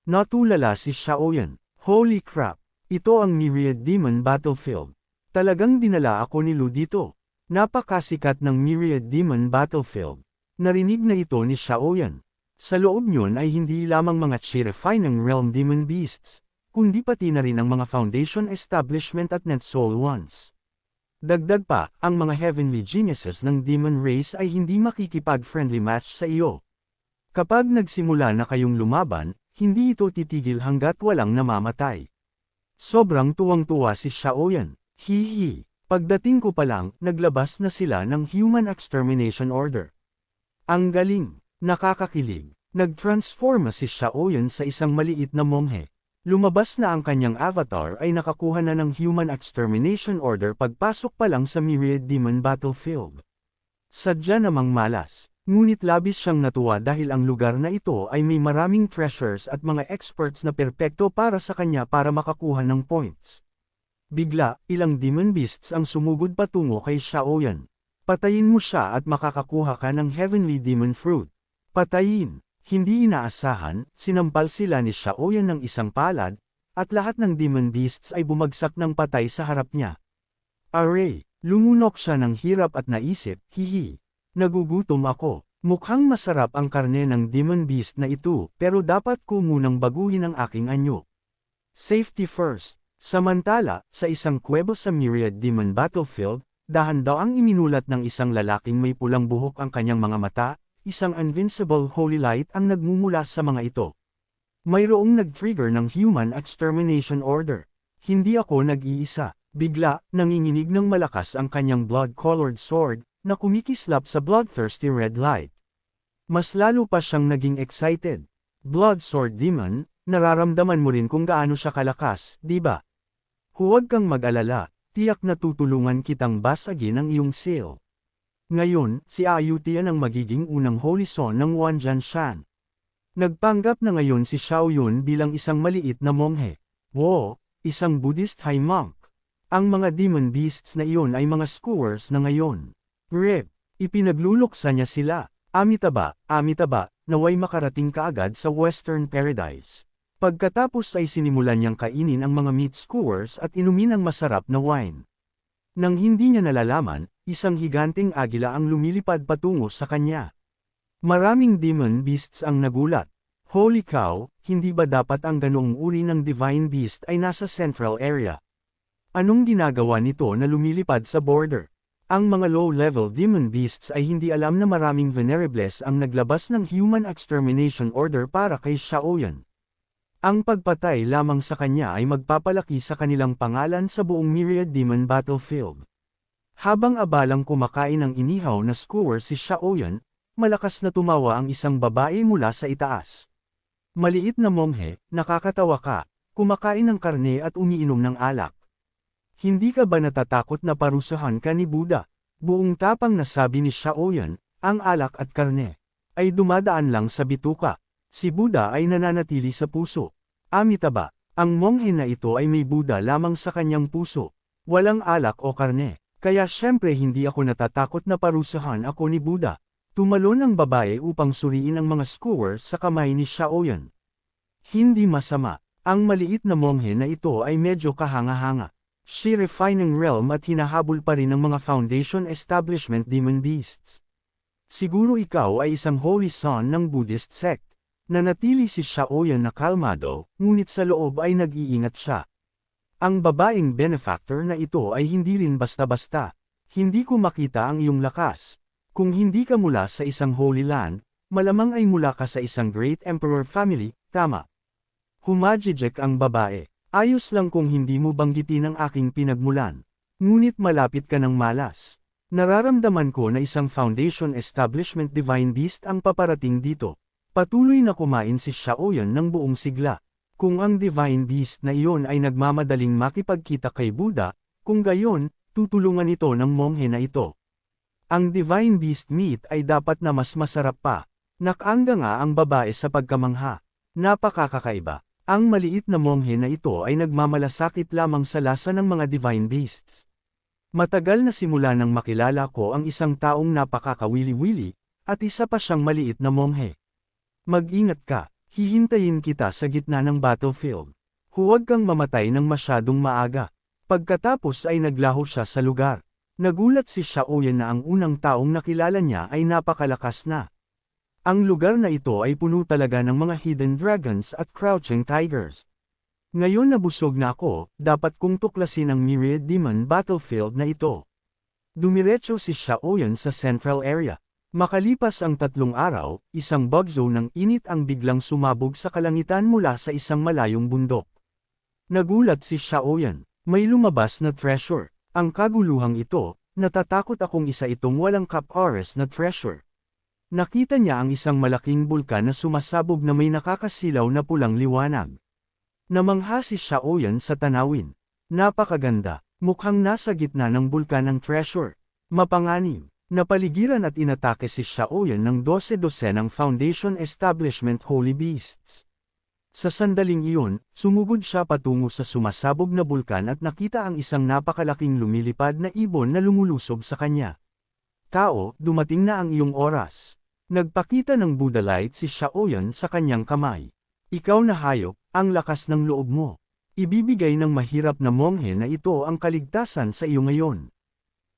Natulala si Xiaoyan. Holy crap! Ito ang Myriad Demon Battlefield. Talagang dinala ako ni Lu dito. Napakasikat ng Myriad Demon Battlefield. Narinig na ito ni Xiaoyan. Sa loob niyon ay hindi lamang mga Chirify ng Realm Demon Beasts, kundi pati na rin ang mga Foundation Establishment at Net Soul Ones. Dagdag pa, ang mga Heavenly Geniuses ng Demon Race ay hindi makikipag-friendly match sa iyo. Kapag nagsimula na kayong lumaban, hindi ito titigil hanggat walang namamatay. Sobrang tuwang-tuwa si Xiaoyan. Hihi. Pagdating ko pa lang, naglabas na sila ng Human Extermination Order. Ang galing. Nakakakilig. Nag-transforma si Xiaoyan sa isang maliit na monghe. Lumabas na ang kanyang avatar ay nakakuha na ng Human Extermination Order pagpasok pa lang sa Myriad Demon Battlefield. Sadya namang malas, ngunit labis siyang natuwa dahil ang lugar na ito ay may maraming treasures at mga experts na perpekto para sa kanya para makakuha ng points. Bigla, ilang demon beasts ang sumugod patungo kay Xiaoyan. Patayin mo siya at makakakuha ka ng Heavenly Demon Fruit. Patayin! Hindi inaasahan, sinampal sila ni Xiaoyan ng isang palad, at lahat ng demon beasts ay bumagsak ng patay sa harap niya. Aray! Lumunok siya ng hirap at naisip, hihi. Nagugutom ako. Mukhang masarap ang karne ng demon beast na ito, pero dapat ko munang baguhin ang aking anyo. Safety first. Samantala, sa isang kuwebo sa Myriad Demon Battlefield, dahan-daang iminulat ng isang lalaking may pulang buhok ang kanyang mga mata. Isang invincible holy light ang nagmumula sa mga ito. Mayroong nag-trigger ng Human Extermination Order. Hindi ako nag-iisa. Bigla, nanginginig ng malakas ang kanyang blood-colored sword, na kumikislap sa bloodthirsty red light. Mas lalo pa siyang naging excited. Blood Sword Demon, nararamdaman mo rin kung gaano siya kalakas, di ba? Huwag kang mag-alala, tiyak na tutulungan kitang basagin ang iyong seal. Ngayon, si Ayutian ang magiging unang Holy Son ng Wanjian Shan. Nagpanggap na ngayon si Xiaoyun bilang isang maliit na monghe. Wo, isang Buddhist high monk. Ang mga demon beasts na iyon ay mga skewers na ngayon. Rip, ipinagluluksa niya sila. Amitabha, naway makarating kaagad sa Western Paradise. Pagkatapos ay sinimulan niyang kainin ang mga meat skewers at inumin ang masarap na wine. Nang hindi niya nalalaman, isang higanteng agila ang lumilipad patungo sa kanya. Maraming demon beasts ang nagulat. Holy cow, hindi ba dapat ang ganoong uri ng divine beast ay nasa central area? Anong ginagawa nito na lumilipad sa border? Ang mga low-level demon beasts ay hindi alam na maraming venerables ang naglabas ng Human Extermination Order para kay Xiaoyan. Ang pagpatay lamang sa kanya ay magpapalaki sa kanilang pangalan sa buong Myriad Demon Battlefield. Habang abalang kumakain ng inihaw na skewer si Xiaoyan, malakas na tumawa ang isang babae mula sa itaas. Maliit na monghe, nakakatawa ka, kumakain ng karne at umiinom ng alak. Hindi ka ba natatakot na parusahan ka ni Buddha? Buong tapang na sabi ni Xiaoyan, ang alak at karne ay dumadaan lang sa bituka. Si Buddha ay nananatili sa puso. Amitabha, ang monghe na ito ay may Buddha lamang sa kanyang puso. Walang alak o karne. Kaya syempre hindi ako natatakot na parusahan ako ni Buddha. Tumalon ang babae upang suriin ang mga skewers sa kamay ni Xiaoyan. Hindi masama. Ang maliit na monghe na ito ay medyo kahanga-hanga. Chirify ng realm at hinahabol pa rin ng mga Foundation Establishment Demon Beasts. Siguro ikaw ay isang holy son ng Buddhist sect. Nanatili si Xiaoyan na kalmado, ngunit sa loob ay nag-iingat siya. Ang babaeng benefactor na ito ay hindi rin basta-basta. Hindi ko makita ang iyong lakas. Kung hindi ka mula sa isang holy land, malamang ay mula ka sa isang great emperor family, tama. Humajijek ang babae. Ayos lang kung hindi mo banggitin ang aking pinagmulan. Ngunit malapit ka ng malas. Nararamdaman ko na isang Foundation Establishment Divine Beast ang paparating dito. Patuloy na kumain si Xiaoyan ng buong sigla. Kung ang Divine Beast na iyon ay nagmamadaling makipagkita kay Buddha, kung gayon, tutulungan ito ng monghe na ito. Ang Divine Beast meat ay dapat na mas masarap pa. Nakangga nga ang babae sa pagkamangha. Napakakakaiba. Ang maliit na monghe na ito ay nagmamalasakit lamang sa lasa ng mga Divine Beasts. Matagal na simula nang makilala ko ang isang taong napakakawili-wili, at isa pa siyang maliit na monghe. Mag-ingat ka, Hihintayin kita sa gitna ng battlefield. Huwag kang mamatay ng masyadong maaga. Pagkatapos ay naglaho siya sa lugar. Nagulat si Xiaoyan na ang unang taong nakilala niya ay napakalakas na. Ang lugar na ito ay puno talaga ng mga hidden dragons at crouching tigers. Ngayon nabusog na ako, dapat kong tuklasin ang Myriad Demon battlefield na ito. Dumiretso si Xiaoyan sa central area. Makalipas ang 3 araw, isang bagyo ng init ang biglang sumabog sa kalangitan mula sa isang malayong bundok. Nagulat si Xiaoyan. May lumabas na treasure. Ang kaguluhang ito, natatakot akong isa itong walang cap-oras na treasure. Nakita niya ang isang malaking bulkan na sumasabog na may nakakasilaw na pulang liwanag. Namangha si Xiaoyan sa tanawin. Napakaganda, mukhang nasa gitna ng bulkan ang treasure. Mapanganib. Napaligiran at inatake si Xiaoyan ng 12 ng Foundation Establishment Holy Beasts. Sa sandaling iyon, sumugod siya patungo sa sumasabog na bulkan at nakita ang isang napakalaking lumilipad na ibon na lumulusob sa kanya. Tao, dumating na ang iyong oras. Nagpakita ng Buddha light si Xiaoyan sa kanyang kamay. Ikaw na hayop, ang lakas ng loob mo. Ibibigay ng mahirap na monghe na ito ang kaligtasan sa iyo ngayon.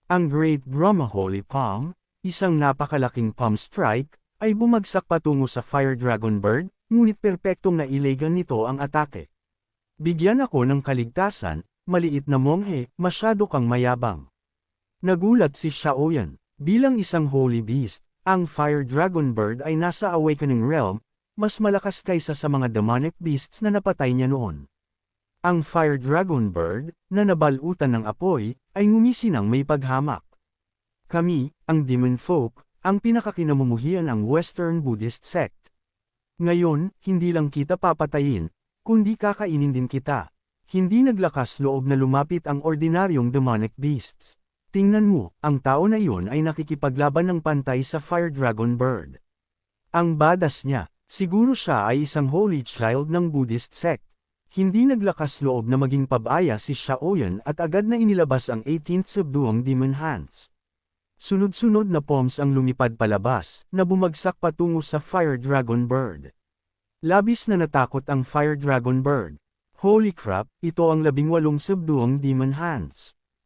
Ang Great Brahma Holy Palm, isang napakalaking palm strike, ay bumagsak patungo sa Fire Dragon Bird, ngunit perpektong nailegan nito ang atake. Bigyan ako ng kaligtasan, maliit na monghe, masyado kang mayabang. Nagulat si Xiaoyan. Bilang isang holy beast, ang Fire Dragon Bird ay nasa awakening realm, mas malakas kaysa sa mga demonic beasts na napatay niya noon. Ang Fire Dragon Bird, na nabalutan ng apoy, ay ngumisinang may paghamak. Kami, ang Demon Folk, ang pinakakinamumuhian ng Western Buddhist sect. Ngayon, hindi lang kita papatayin, kundi kakainin din kita. Hindi naglakas loob na lumapit ang ordinaryong demonic beasts. Tingnan mo, ang tao na iyon ay nakikipaglaban ng pantay sa Fire Dragon Bird. Ang badas niya, siguro siya ay isang holy child ng Buddhist sect. Hindi naglakas loob na maging pabaya si Xiaoyan at agad na inilabas ang 18th subduong Demon Hands. Sunod-sunod na palms ang lumipad palabas, na bumagsak patungo sa Fire Dragon Bird. Labis na natakot ang Fire Dragon Bird. Holy crap, ito ang 18 subduong Demon Hands.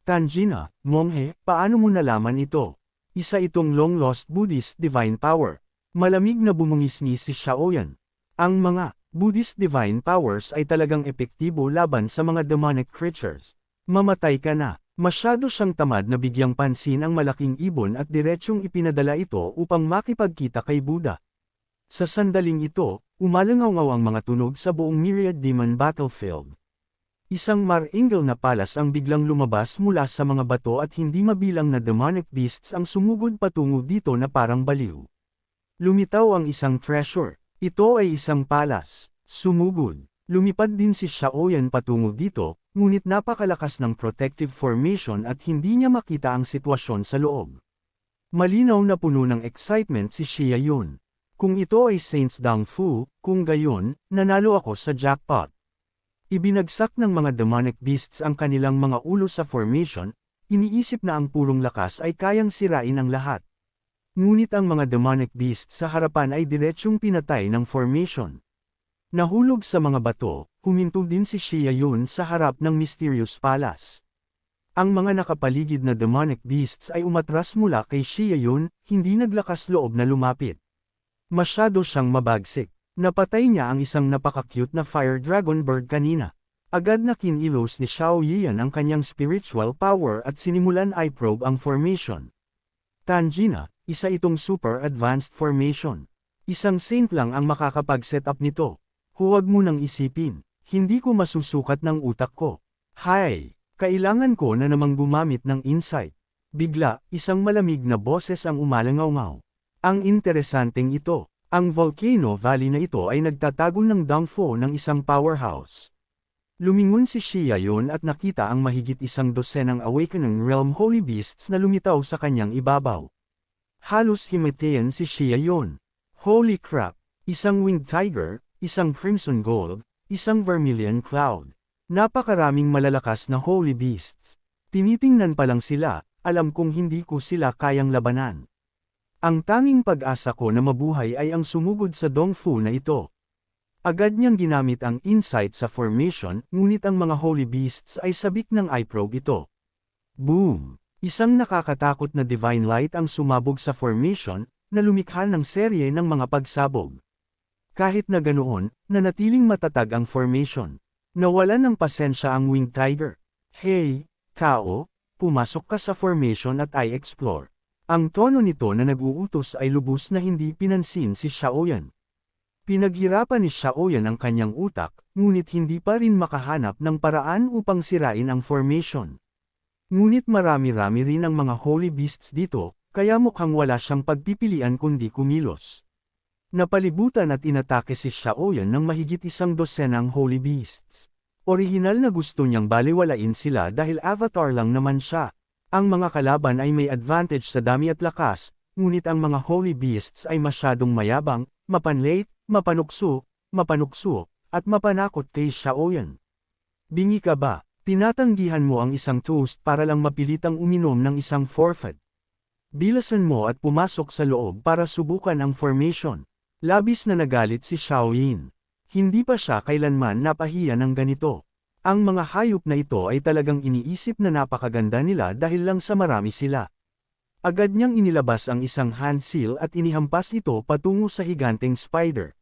Tanjina, monghe, paano mo nalaman ito? Isa itong long-lost Buddhist divine power. Malamig na bumungis-ngis si Xiaoyan. Ang mga Buddhist divine powers ay talagang epektibo laban sa mga demonic creatures. Mamatay ka na. Masyado siyang tamad na bigyang pansin ang malaking ibon at diretsyong ipinadala ito upang makipagkita kay Buddha. Sa sandaling ito, umalangaw ang mga tunog sa buong Myriad Demon battlefield. Isang marangel na palas ang biglang lumabas mula sa mga bato at hindi mabilang na demonic beasts ang sumugod patungo dito na parang baliw. Lumitaw ang isang treasure. Ito ay isang palas. Sumugod. Lumipad din si Xiaoyan patungo dito, ngunit napakalakas ng protective formation at hindi niya makita ang sitwasyon sa loob. Malinaw na puno ng excitement si Xia Yun. Kung ito ay Saints Dang Fu, kung gayon, nanalo ako sa jackpot. Ibinagsak ng mga demonic beasts ang kanilang mga ulo sa formation, iniisip na ang purong lakas ay kayang sirain ang lahat. Ngunit ang mga demonic beasts sa harapan ay diretsyong pinatay ng formation. Nahulog sa mga bato, huminto din si Xia Yun sa harap ng mysterious palace. Ang mga nakapaligid na demonic beasts ay umatras mula kay Xia Yun, hindi naglakas loob na lumapit. Masyado siyang mabagsik. Napatay niya ang isang napaka-cute na Fire Dragon Bird kanina. Agad na kinilos ni Xiao Yian ang kanyang spiritual power at sinimulan i-probe ang formation. Tanjina, isa itong super advanced formation. Isang saint lang ang makakapag-set up nito. Huwag mo nang isipin, hindi ko masusukat ng utak ko. Hay, kailangan ko na namang gumamit ng insight. Bigla, isang malamig na boses ang umalangaw-ngaw. Ang interesanteng ito, ang Volcano Valley na ito ay nagtatagol ng dangfo ng isang powerhouse. Lumingon si Xia Yun at nakita ang mahigit 12 ng Awakening Realm Holy Beasts na lumitaw sa kanyang ibabaw. Halos himatayan si Xia Yun. Holy crap! Isang winged tiger, isang crimson gold, isang vermilion cloud. Napakaraming malalakas na holy beasts. Tinitingnan pa lang sila, alam kong hindi ko sila kayang labanan. Ang tanging pag-asa ko na mabuhay ay ang sumugod sa dongfu na ito. Agad niyang ginamit ang insight sa formation, ngunit ang mga holy beasts ay sabik ng eye probe ito. Boom! Isang nakakatakot na divine light ang sumabog sa formation, na lumikha ng serye ng mga pagsabog. Kahit na ganoon, nanatiling matatag ang formation. Nawalan ng pasensya ang winged tiger. Hey, tao, pumasok ka sa formation at i-explore. Ang tono nito na nag-uutos ay lubos na hindi pinansin si Xiaoyan. Pinaghirapan ni Xiaoyan ang kanyang utak, ngunit hindi pa rin makahanap ng paraan upang sirain ang formation. Ngunit marami-rami rin ang mga holy beasts dito, kaya mukhang wala siyang pagpipilian kundi kumilos. Napalibutan at inatake si Xiaoyan ng mahigit 100 holy beasts. Orihinal na gusto niyang baliwalain sila dahil avatar lang naman siya. Ang mga kalaban ay may advantage sa dami at lakas, ngunit ang mga holy beasts ay masyadong mayabang, mapanlate, mapanukso, at mapanakot kay Xiaoyan. Bingi ka ba? Tinatanggihan mo ang isang toast para lang mapilitang uminom ng isang forfeit. Bilasan mo at pumasok sa loob para subukan ang formation. Labis na nagalit si Xiaoyin. Hindi pa siya kailanman napahiya ng ganito. Ang mga hayop na ito ay talagang iniisip na napakaganda nila dahil lang sa marami sila. Agad niyang inilabas ang isang hand seal at inihampas ito patungo sa higanteng spider.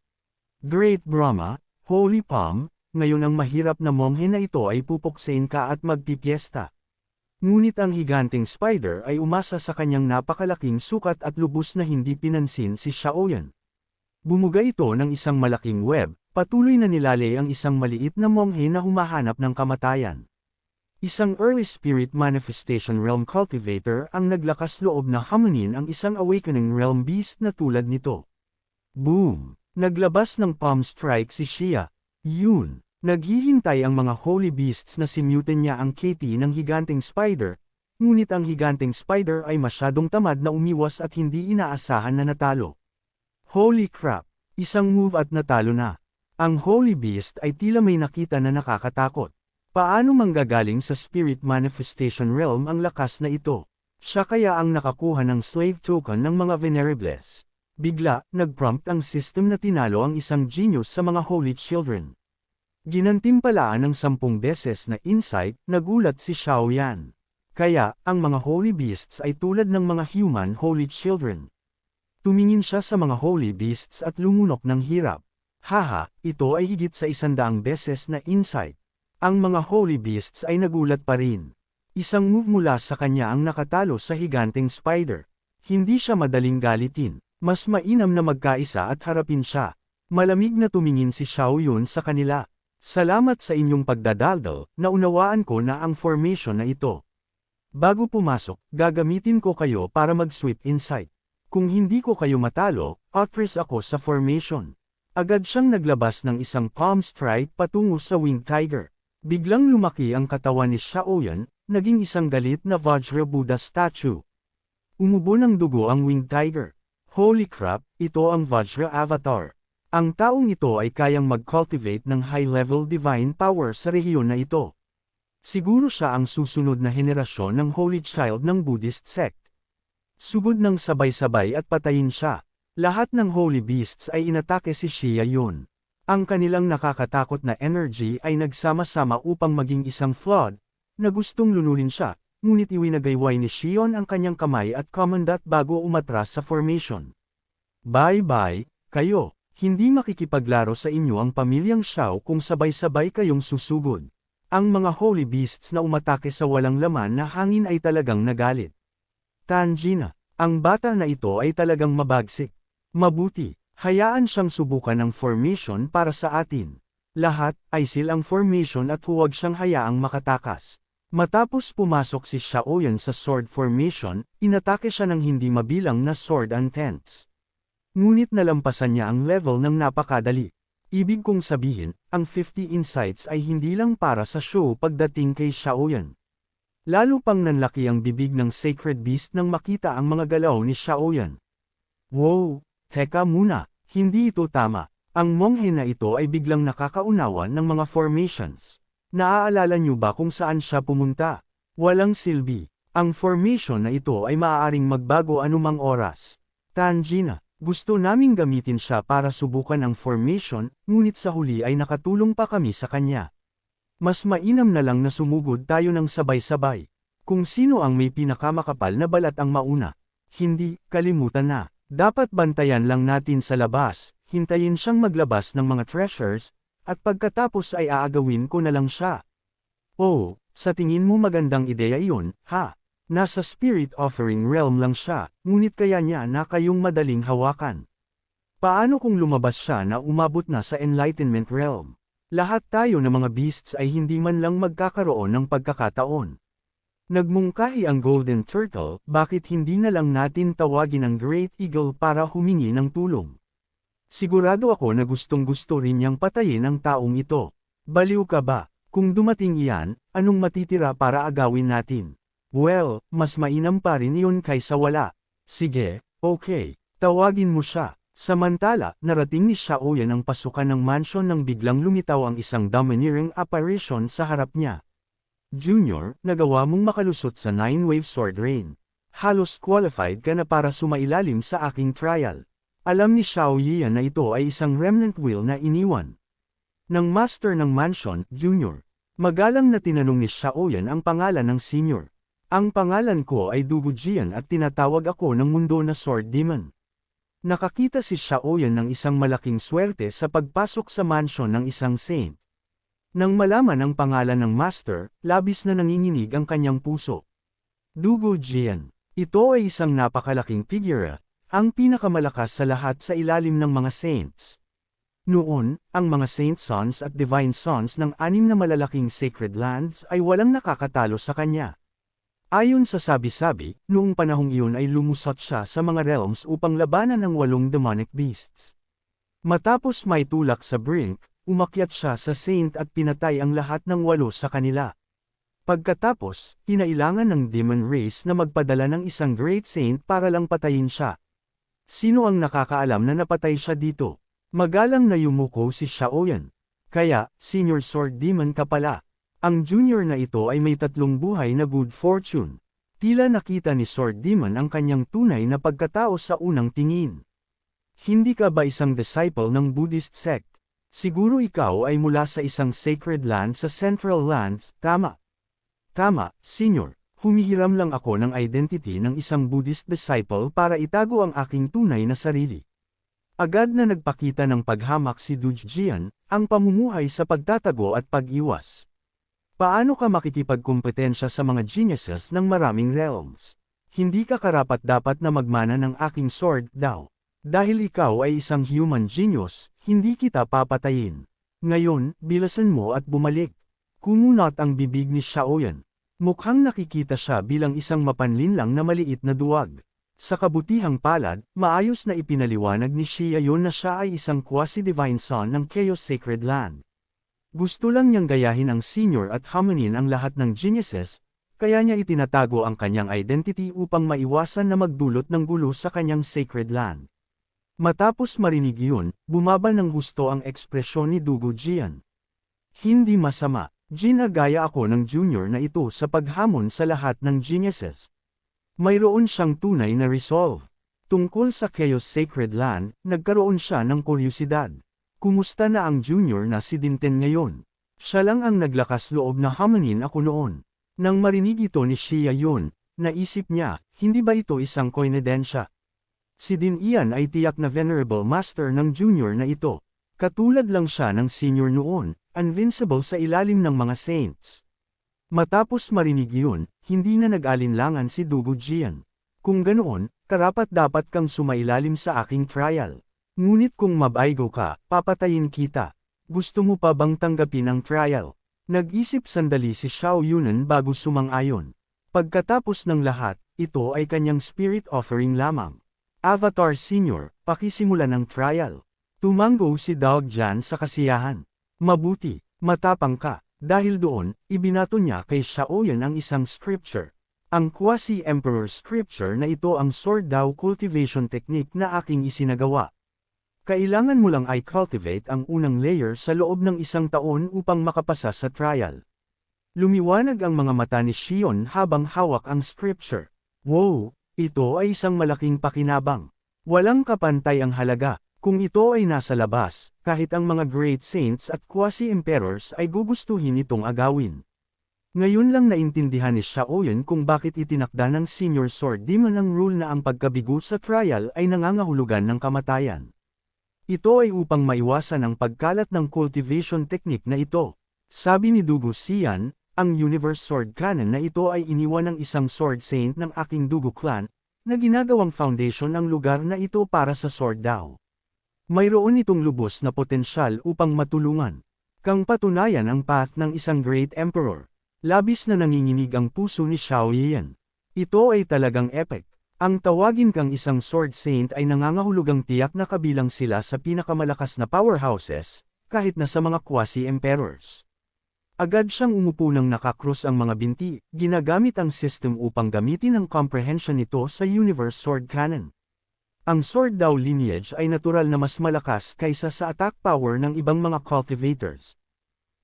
Great Brahma, Holy Palm, ngayon ang mahirap na monghe na ito ay pupuksain ka at magpipiesta. Ngunit ang higanteng spider ay umasa sa kanyang napakalaking sukat at lubos na hindi pinansin si Xiaoyan. Bumuga ito ng isang malaking web, patuloy na nilalay ang isang maliit na monghe na humahanap ng kamatayan. Isang early spirit manifestation realm cultivator ang naglakas loob na hamunin ang isang awakening realm beast na tulad nito. Boom! Naglabas ng palm strike si Xia. Yun! Naghihintay ang mga holy beasts na simutin niya ang KT ng higanteng spider, ngunit ang higanteng spider ay masyadong tamad na umiwas at hindi inaasahan na natalo. Holy crap! Isang move at natalo na. Ang holy beast ay tila may nakita na nakakatakot. Paano manggagaling sa spirit manifestation realm ang lakas na ito? Siya kaya ang nakakuha ng slave token ng mga venerables. Bigla, nag-prompt ang system na tinalo ang isang genius sa mga holy children. Ginantimpalaan ng 10 beses na insight, nagulat si Xiaoyan. Kaya, ang mga holy beasts ay tulad ng mga human holy children. Tumingin siya sa mga holy beasts at lumunok ng hirap. Haha, ito ay higit sa 100 beses na insight. Ang mga holy beasts ay nagulat pa rin. Isang move mula sa kanya ang nakatalo sa higanteng spider. Hindi siya madaling galitin. Mas mainam na magkaisa at harapin siya. Malamig na tumingin si Xiaoyun sa kanila. Salamat sa inyong pagdadaldal, naunawaan ko na ang formation na ito. Bago pumasok, gagamitin ko kayo para mag-sweep insight. Kung hindi ko kayo matalo, atras ako sa formation. Agad siyang naglabas ng isang palm strike patungo sa winged tiger. Biglang lumaki ang katawan ni Xiaoyan, naging isang galit na Vajra Buddha statue. Umubo ng dugo ang winged tiger. Holy crap, ito ang Vajra avatar. Ang taong ito ay kayang mag-cultivate ng high-level divine power sa rehiyon na ito. Siguro siya ang susunod na henerasyon ng Holy Child ng Buddhist sect. Sugod ng sabay-sabay at patayin siya. Lahat ng Holy Beasts ay inatake si Xia Yun. Ang kanilang nakakatakot na energy ay nagsama-sama upang maging isang flood, na gustong lunurin siya, ngunit iwinagayway ni Xion ang kanyang kamay at commandant bago umatras sa formation. Bye-bye, kayo. Hindi makikipaglaro sa inyo ang pamilyang Xiao kung sabay-sabay kayong susugod. Ang mga holy beasts na umatake sa walang laman na hangin ay talagang nagalit. Tanjina, ang bata na ito ay talagang mabagsik. Mabuti, hayaan siyang subukan ang formation para sa atin. Lahat ay silang formation at huwag siyang hayaang makatakas. Matapos pumasok si Xiaoyan sa sword formation, inatake siya ng hindi mabilang na sword intents. Ngunit nalampasan niya ang level ng napakadali. Ibig kong sabihin, ang 50 insights ay hindi lang para sa show pagdating kay Xiaoyan. Lalo pang nanlaki ang bibig ng Sacred Beast nang makita ang mga galaw ni Xiaoyan. Wow! Teka muna, hindi ito tama. Ang monghe na ito ay biglang nakakaunawan ng mga formations. Naaalala niyo ba kung saan siya pumunta? Walang silbi. Ang formation na ito ay maaaring magbago anumang oras. Tanjina. Gusto naming gamitin siya para subukan ang formation, ngunit sa huli ay nakatulong pa kami sa kanya. Mas mainam na lang na sumugod tayo ng sabay-sabay. Kung sino ang may pinakamakapal na balat ang mauna. Hindi, kalimutan na. Dapat bantayan lang natin sa labas, hintayin siyang maglabas ng mga treasures, at pagkatapos ay aagawin ko na lang siya. Oh, sa tingin mo magandang ideya iyon, ha? Nasa spirit offering realm lang siya, ngunit kaya niya na kayong madaling hawakan. Paano kung lumabas siya na umabot na sa enlightenment realm? Lahat tayo ng mga beasts ay hindi man lang magkakaroon ng pagkakataon. Nagmungkahi ang Golden Turtle, bakit hindi na lang natin tawagin ang Great Eagle para humingi ng tulong? Sigurado ako na gustong-gusto rin niyang patayin ang taong ito. Baliw ka ba? Kung dumating iyan, anong matitira para agawin natin? Well, mas mainam pa rin iyon kaysa wala. Sige, okay, tawagin mo siya. Samantala, narating ni Xiaoyan ang pasukan ng mansion nang biglang lumitaw ang isang domineering apparition sa harap niya. Junior, nagawa mong makalusot sa 9-wave sword rain. Halos qualified ka na para sumailalim sa aking trial. Alam ni Xiaoyan na ito ay isang remnant will na iniwan ng master ng mansion, Junior. Magalang na tinanong ni Xiaoyan ang pangalan ng senior. Ang pangalan ko ay Dugu Jian at tinatawag ako ng mundo na Sword Demon. Nakakita si Xiaoyan ng isang malaking swerte sa pagpasok sa mansion ng isang saint. Nang malaman ang pangalan ng master, labis na nanginginig ang kanyang puso. Dugu Jian. Ito ay isang napakalaking figura, ang pinakamalakas sa lahat sa ilalim ng mga saints. Noon, ang mga saint sons at divine sons ng 6 na malalaking sacred lands ay walang nakakatalo sa kanya. Ayon sa sabi-sabi, noong panahong iyon ay lumusot siya sa mga realms upang labanan ang 8 demonic beasts. Matapos may tulak sa brink, umakyat siya sa saint at pinatay ang lahat ng 8 sa kanila. Pagkatapos, kinailangan ng demon race na magpadala ng isang great saint para lang patayin siya. Sino ang nakakaalam na napatay siya dito? Magalang na yumuko si Xiaoyan. Kaya, senior sword demon ka pala. Ang junior na ito ay may 3 buhay na good fortune. Tila nakita ni Sword Demon ang kanyang tunay na pagkatao sa unang tingin. Hindi ka ba isang disciple ng Buddhist sect? Siguro ikaw ay mula sa isang sacred land sa Central Lands, tama? Tama, senior. Humihiram lang ako ng identity ng isang Buddhist disciple para itago ang aking tunay na sarili. Agad na nagpakita ng paghamak si Dugu Jian, ang pamumuhay sa pagtatago at pag-iwas. Paano ka makikipagkumpetensya sa mga geniuses ng maraming realms? Hindi ka karapat-dapat na magmana ng aking sword, daw. Dahil ikaw ay isang human genius, hindi kita papatayin. Ngayon, bilasan mo at bumalik. Kumunot ang bibig ni Xiaoyan. Mukhang nakikita siya bilang isang mapanlinlang na maliit na duwag. Sa kabutihang palad, maayos na ipinaliwanag ni Xiaoyan na siya ay isang quasi-divine son ng Chaos Sacred Land. Gusto lang niyang gayahin ang senior at hamunin ang lahat ng geniuses, kaya niya itinatago ang kanyang identity upang maiwasan na magdulot ng gulo sa kanyang sacred land. Matapos marinig iyon, bumaba ng gusto ang ekspresyon ni Dugu Jian. Hindi masama, ginagaya ako ng junior na ito sa paghamon sa lahat ng geniuses. Mayroon siyang tunay na resolve. Tungkol sa Chaos Sacred Land, nagkaroon siya ng kuryosidad. Kumusta na ang junior na si Dinten ngayon? Siya lang ang naglakas loob na hamunin ako noon. Nang marinig ito ni Xiaoyan, naisip niya, hindi ba ito isang koinsidensya? Si Din Ian ay tiyak na venerable master ng junior na ito. Katulad lang siya ng senior noon, invincible sa ilalim ng mga saints. Matapos marinig iyon, hindi na nag-alinlangan si Dugu Jian. Kung ganoon, karapat-dapat kang sumailalim sa aking trial. Ngunit kung mabaigo ka, papatayin kita. Gusto mo pa bang tanggapin ang trial? Nag-isip sandali si Xiaoyan bago sumang-ayon. Pagkatapos ng lahat, ito ay kanyang spirit offering lamang. Avatar Senior, pakisimulan ang trial. Tumango si Dog Jan sa kasiyahan. Mabuti, matapang ka. Dahil doon, ibinato niya kay Xiaoyan ang isang scripture. Ang quasi-emperor scripture na ito ang sword Dao cultivation technique na aking isinagawa. Kailangan mo lang ay cultivate ang unang layer sa loob ng 1 taon upang makapasa sa trial. Lumiwanag ang mga mata ni Xion habang hawak ang scripture. Wow! Ito ay isang malaking pakinabang. Walang kapantay ang halaga, kung ito ay nasa labas, kahit ang mga great saints at quasi-emperors ay gugustuhin itong agawin. Ngayon lang naintindihan ni Xiaoyan kung bakit itinakda ng Senior Sword Demon ang rule na ang pagkabigo sa trial ay nangangahulugan ng kamatayan. Ito ay upang maiwasan ang pagkalat ng cultivation technique na ito. Sabi ni Dugu Xian, ang Universe Sword Cannon na ito ay iniwan ng isang Sword Saint ng aking Dugu Clan, na ginagawang foundation ang lugar na ito para sa Sword Dao. Mayroon itong lubos na potensyal upang matulungan kang patunayan ang path ng isang Great Emperor. Labis na nanginginig ang puso ni Xiao Yan. Ito ay talagang epic. Ang tawagin kang isang Sword Saint ay nangangahulugang tiyak na kabilang sila sa pinakamalakas na powerhouses, kahit na sa mga quasi-emperors. Agad siyang umupo nang nakakrus ang mga binti, ginagamit ang system upang gamitin ang comprehension nito sa Universe Sword Cannon. Ang Sword Dao lineage ay natural na mas malakas kaysa sa attack power ng ibang mga cultivators.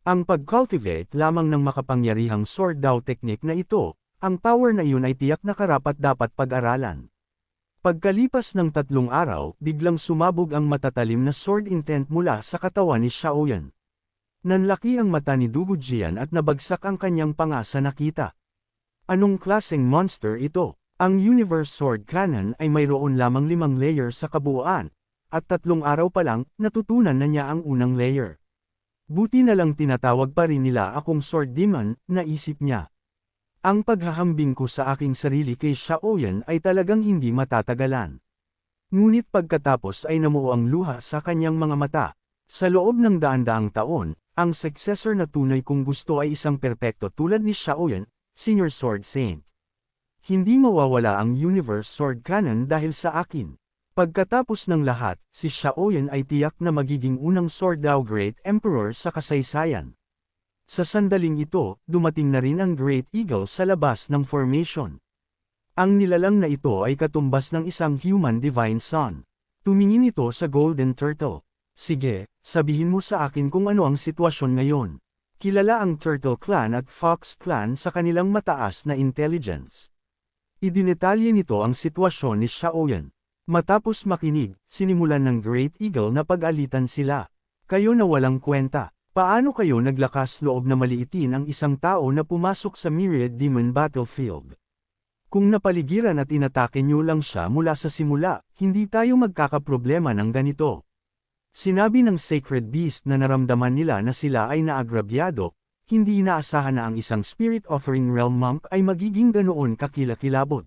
Ang pag-cultivate lamang ng makapangyarihang Sword Dao technique na ito, ang power na iyon ay tiyak na karapat-dapat pag-aralan. Pagkalipas ng 3 araw, biglang sumabog ang matatalim na sword intent mula sa katawan ni Xiaoyan. Nanlaki ang mata ni Dugu Jian at nabagsak ang kanyang panga sa nakita. Anong klaseng monster ito? Ang Universe Sword Cannon ay mayroon lamang 5 layer sa kabuuan, at 3 araw pa lang, natutunan na niya ang unang layer. Buti na lang tinatawag pa rin nila akong Sword Demon, naisip niya. Ang paghahambing ko sa aking sarili kay Xiaoyan ay talagang hindi matatagalan. Ngunit pagkatapos ay namuo ang luha sa kanyang mga mata. Sa loob ng daan-daang taon, ang successor na tunay kong gusto ay isang perpekto tulad ni Xiaoyan, Senior Sword Saint. Hindi mawawala ang Universe Sword Cannon dahil sa akin. Pagkatapos ng lahat, si Xiaoyan ay tiyak na magiging unang Sword Dao Great Emperor sa kasaysayan. Sa sandaling ito, dumating na rin ang Great Eagle sa labas ng formation. Ang nilalang na ito ay katumbas ng isang human divine son. Tumingin ito sa Golden Turtle. Sige, sabihin mo sa akin kung ano ang sitwasyon ngayon. Kilala ang Turtle Clan at Fox Clan sa kanilang mataas na intelligence. Idinetalye nito ang sitwasyon ni Xiaoyan. Matapos makinig, sinimulan ng Great Eagle na pag-alitan sila. Kayo na walang kwenta. Paano kayo naglakas loob na maliitin ang isang tao na pumasok sa Myriad Demon Battlefield? Kung napaligiran at inatake niyo lang siya mula sa simula, hindi tayo magkakaproblema ng ganito. Sinabi ng Sacred Beast na naramdaman nila na sila ay naagrabyado, hindi inaasahan na ang isang Spirit Offering Realm Monk ay magiging ganoon kakilakilabot.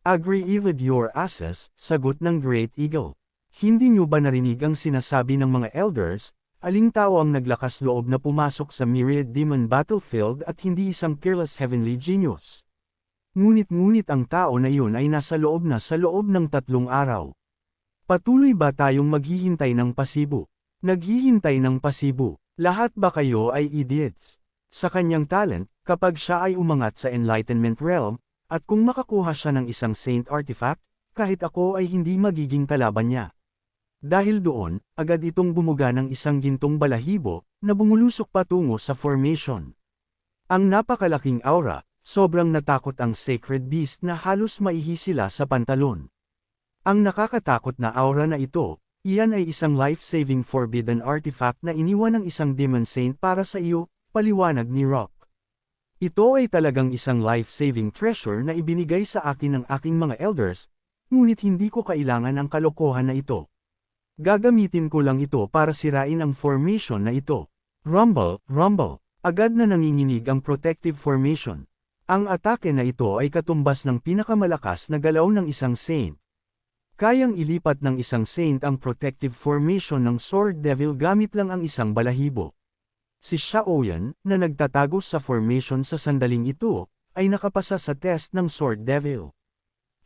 Agree with your asses, sagot ng Great Eagle. Hindi niyo ba narinig ang sinasabi ng mga elders, aling tao ang naglakas loob na pumasok sa Myriad Demon Battlefield at hindi isang careless heavenly genius? Ngunit ang tao na iyon ay nasa loob na sa loob ng 3 araw. Patuloy ba tayong maghihintay ng pasibo? Naghihintay ng pasibo. Lahat ba kayo ay idiots? Sa kanyang talent, kapag siya ay umangat sa Enlightenment Realm, at kung makakuha siya ng isang Saint Artifact, kahit ako ay hindi magiging kalaban niya. Dahil doon, agad itong bumuga ng isang gintong balahibo, na bumulusok patungo sa formation. Ang napakalaking aura, sobrang natakot ang Sacred Beast na halos maihi sila sa pantalon. Ang nakakatakot na aura na ito, iyan ay isang life-saving forbidden artifact na iniwan ng isang Demon Saint para sa iyo, paliwanag ni Rock. Ito ay talagang isang life-saving treasure na ibinigay sa akin ng aking mga elders, ngunit hindi ko kailangan ang kalokohan na ito. Gagamitin ko lang ito para sirain ang formation na ito. Rumble, rumble. Agad na nanginginig ang protective formation. Ang atake na ito ay katumbas ng pinakamalakas na galaw ng isang Saint. Kayang ilipat ng isang Saint ang protective formation ng Sword Devil gamit lang ang isang balahibo. Si Xiaoyan, na nagtatago sa formation sa sandaling ito, ay nakapasa sa test ng Sword Devil.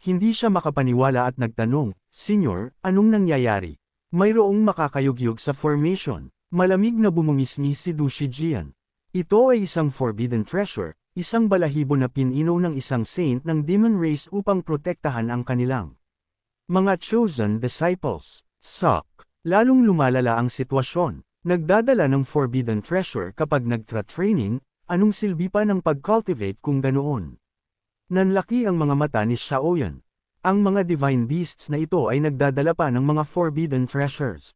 Hindi siya makapaniwala at nagtanong, "Senyor, anong nangyayari? Mayroong makakayugyug sa formation." Malamig na bumungisngis si Du Shijian. Ito ay isang forbidden treasure, isang balahibo na pinino ng isang saint ng demon race upang protektahan ang kanilang mga chosen disciples. Suck. Lalong lumalala ang sitwasyon. Nagdadala ng forbidden treasure kapag nagtra-training, anong silbi pa ng pag-cultivate kung ganoon? Nanlaki ang mga mata ni Xiaoyan. Ang mga divine beasts na ito ay nagdadala pa ng mga forbidden treasures.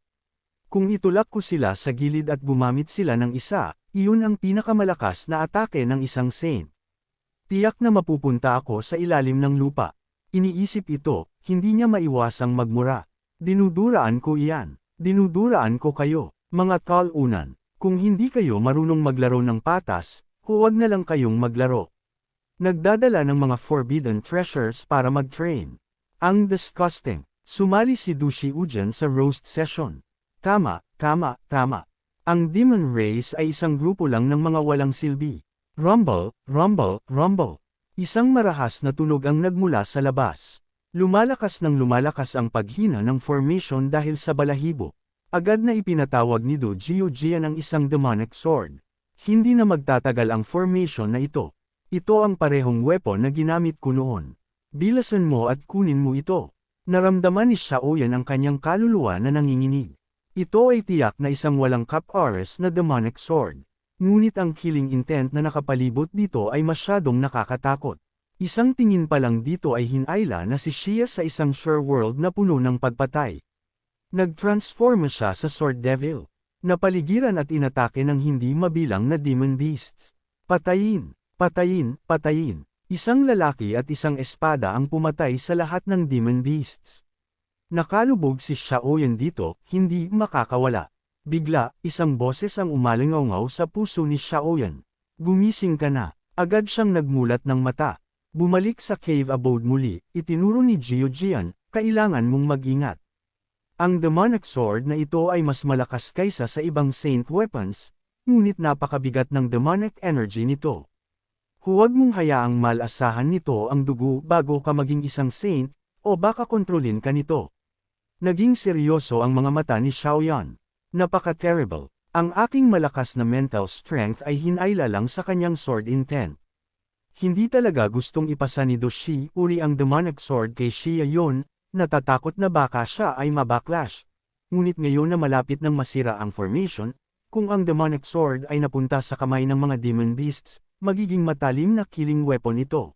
Kung itulak ko sila sa gilid at gumamit sila ng isa, iyon ang pinakamalakas na atake ng isang saint. Tiyak na mapupunta ako sa ilalim ng lupa. Iniisip ito, hindi niya maiwasang magmura. Dinuduraan ko iyan. Dinuduraan ko kayo, mga talunan. Kung hindi kayo marunong maglaro ng patas, huwag na lang kayong maglaro. Nagdadala ng mga forbidden treasures para mag-train. Ang disgusting. Sumali si Dushi Ujan sa roast session. Tama, tama, tama. Ang demon race ay isang grupo lang ng mga walang silbi. Rumble, rumble, rumble. Isang marahas na tunog ang nagmula sa labas. Lumalakas ang paghina ng formation dahil sa balahibo. Agad na ipinatawag ni Do Jiujian ang isang demonic sword. Hindi na magtatagal ang formation na ito. Ito ang parehong weapon na ginamit ko noon. Bilasan mo at kunin mo ito. Naramdaman ni Xiaoyan ang kanyang kaluluwa na nanginginig. Ito ay tiyak na isang walang cap-oris na demonic sword. Ngunit ang killing intent na nakapalibot dito ay masyadong nakakatakot. Isang tingin pa lang dito ay hinayla na si Xia sa isang sure world na puno ng pagpatay. Nag-transform siya sa Sword Devil. Napaligiran at inatake ng hindi mabilang na demon beasts. Patayin, patayin, patayin. Isang lalaki at isang espada ang pumatay sa lahat ng demon beasts. Nakalubog si Xiaoyan dito, hindi makakawala. Bigla, isang boses ang umalingaw sa puso ni Xiaoyan. Gumising ka na. Agad siyang nagmulat ng mata. Bumalik sa cave abode muli, itinuro ni Jiujian, kailangan mong mag-ingat. Ang demonic sword na ito ay mas malakas kaysa sa ibang saint weapons, ngunit napakabigat ng demonic energy nito. Huwag mong hayaang malasahan nito ang dugo bago ka maging isang saint, o baka kontrolin ka nito. Naging seryoso ang mga mata ni Xiaoyan. Napaka-terrible. Ang aking malakas na mental strength ay hinayla lang sa kanyang sword intent. Hindi talaga gustong ipasa ni Doshi uri ang demonic sword kay Xia yon, natatakot na baka siya ay mabacklash. Ngunit ngayon na malapit nang masira ang formation, kung ang demonic sword ay napunta sa kamay ng mga demon beasts, magiging matalim na killing weapon ito.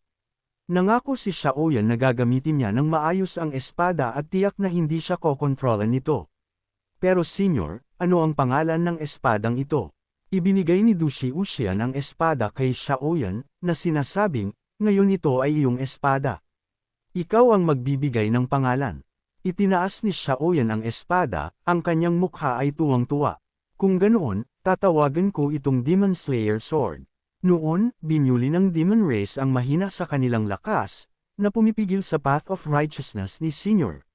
Nangako si Xiaoyan na gagamitin niya ng maayos ang espada at tiyak na hindi siya kokontrolan nito. Pero Senior, ano ang pangalan ng espadang ito? Ibinigay ni Dushi Uxian ang espada kay Xiaoyan, na sinasabing, ngayon ito ay iyong espada. Ikaw ang magbibigay ng pangalan. Itinaas ni Xiaoyan ang espada, ang kanyang mukha ay tuwang-tuwa. Kung ganoon, tatawagan ko itong Demon Slayer Sword. Noon, binyuli ng Demon Race ang mahina sa kanilang lakas, na pumipigil sa Path of Righteousness ni Senior.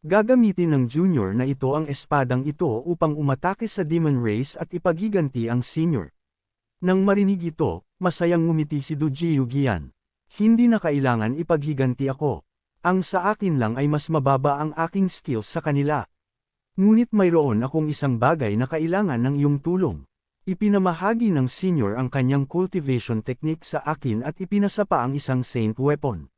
Gagamitin ng Junior na ito ang espadang ito upang umatake sa Demon Race at ipagiganti ang Senior. Nang marinig ito, masayang ngumiti si Do Jiujian. Hindi na kailangan ipaghiganti ako. Ang sa akin lang ay mas mababa ang aking skills sa kanila. Ngunit mayroon akong isang bagay na kailangan ng iyong tulong. Ipinamahagi ng Senior ang kanyang cultivation technique sa akin at ipinasa pa ang isang saint weapon.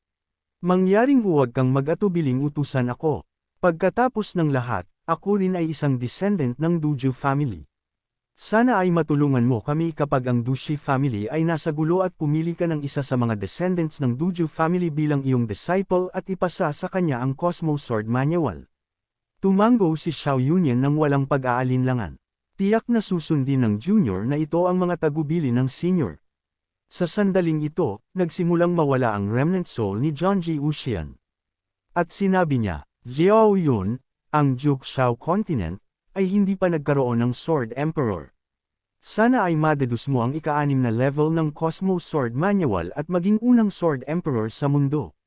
Mangyaring huwag kang mag-atubiling utusan ako. Pagkatapos ng lahat, ako rin ay isang descendant ng Duju family. Sana ay matulungan mo kami kapag ang Dushi family ay nasa gulo at pumili ka ng isa sa mga descendants ng Duju family bilang iyong disciple at ipasa sa kanya ang Cosmo Sword Manual. Tumango si Xiao Yunyan ng walang pag-aalinlangan. Tiyak na susundin ng Junior na ito ang mga tagubili ng Senior. Sa sandaling ito, nagsimulang mawala ang remnant soul ni Jiangji Uxian. At sinabi niya, Xiao Yun, ang Juxiao continent, ay hindi pa nagkaroon ng Sword Emperor. Sana ay madedus mo ang ika-6 na level ng Cosmo Sword Manual at maging unang Sword Emperor sa mundo.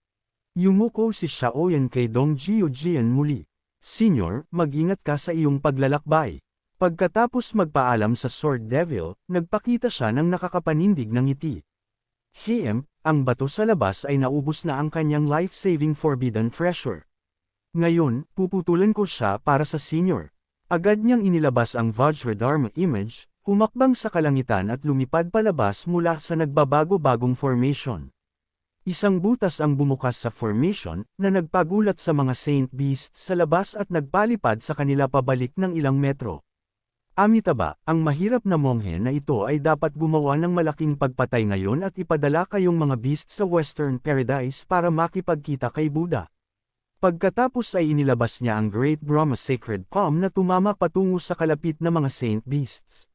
Yumuko si Xiaoyan kay Dong Jiujian muli. Senior, mag-ingat ka sa iyong paglalakbay. Pagkatapos magpaalam sa Sword Devil, nagpakita siya ng nakakapanindig ng ngiti. Ang bato sa labas ay naubos na ang kanyang life-saving forbidden treasure. Ngayon, puputulan ko siya para sa Senior. Agad niyang inilabas ang Vajradharma image, humakbang sa kalangitan at lumipad palabas mula sa nagbabago-bagong formation. Isang butas ang bumukas sa formation, na nagpagulat sa mga Saint Beasts sa labas at nagpalipad sa kanila pabalik ng ilang metro. Amitabha, ang mahirap na monghe na ito ay dapat gumawa ng malaking pagpatay ngayon at ipadala kayong mga beast sa Western Paradise para makipagkita kay Buddha. Pagkatapos ay inilabas niya ang Great Brahma Sacred Palm na tumama patungo sa kalapit na mga Saint Beasts.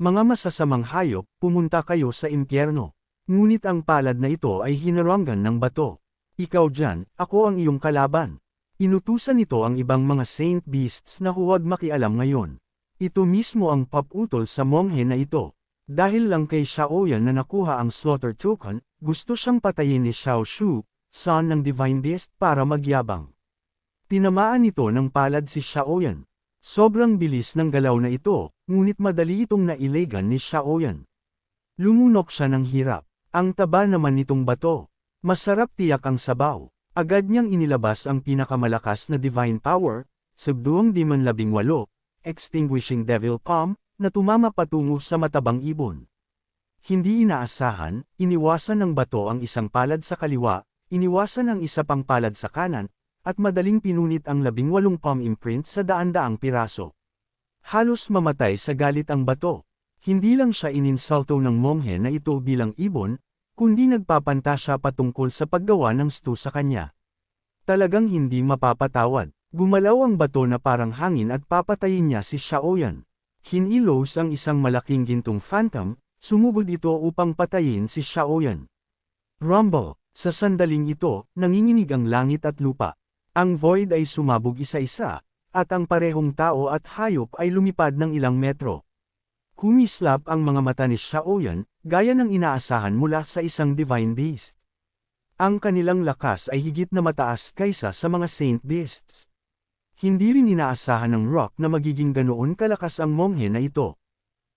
Mga masasamang hayop, pumunta kayo sa impyerno. Ngunit ang palad na ito ay hinaranggan ng bato. Ikaw dyan, ako ang iyong kalaban. Inutusan nito ang ibang mga Saint Beasts na huwag makialam ngayon. Ito mismo ang paputol sa monghe na ito. Dahil lang kay Shaoyan na nakuha ang Slaughter Token, gusto siyang patayin ni Xiao Shu, son ng Divine Beast para magyabang. Tinamaan nito ng palad si Shaoyan. Sobrang bilis ng galaw na ito, ngunit madali itong nailegan ni Shaoyan. Lumunok siya ng hirap. Ang taba naman nitong bato. Masarap tiyak ang sabaw. Agad niyang inilabas ang pinakamalakas na divine power, Subduong Demon 18, Extinguishing Devil Palm, na tumama patungo sa matabang ibon. Hindi inaasahan, iniwasan ng bato ang isang palad sa kaliwa, iniwasan ang isa pang palad sa kanan, at madaling pinunit ang 18 palm imprint sa daan-daang piraso. Halos mamatay sa galit ang bato. Hindi lang siya ininsulto ng monghe na ito bilang ibon, kundi nagpapanta siya patungkol sa paggawa ng stew sa kanya. Talagang hindi mapapatawad. Gumalaw ang bato na parang hangin at papatayin niya si Shaoyan. Hinilos ang isang malaking gintong phantom, sumugod ito upang patayin si Shaoyan. Rumble. Sa sandaling ito, nanginginig ang langit at lupa. Ang void ay sumabog isa-isa, at ang parehong tao at hayop ay lumipad ng ilang metro. Kumislap ang mga mata ni Shaoyan, gaya ng inaasahan mula sa isang divine beast. Ang kanilang lakas ay higit na mataas kaysa sa mga saint beasts. Hindi rin inaasahan ng rock na magiging ganoon kalakas ang monghe na ito.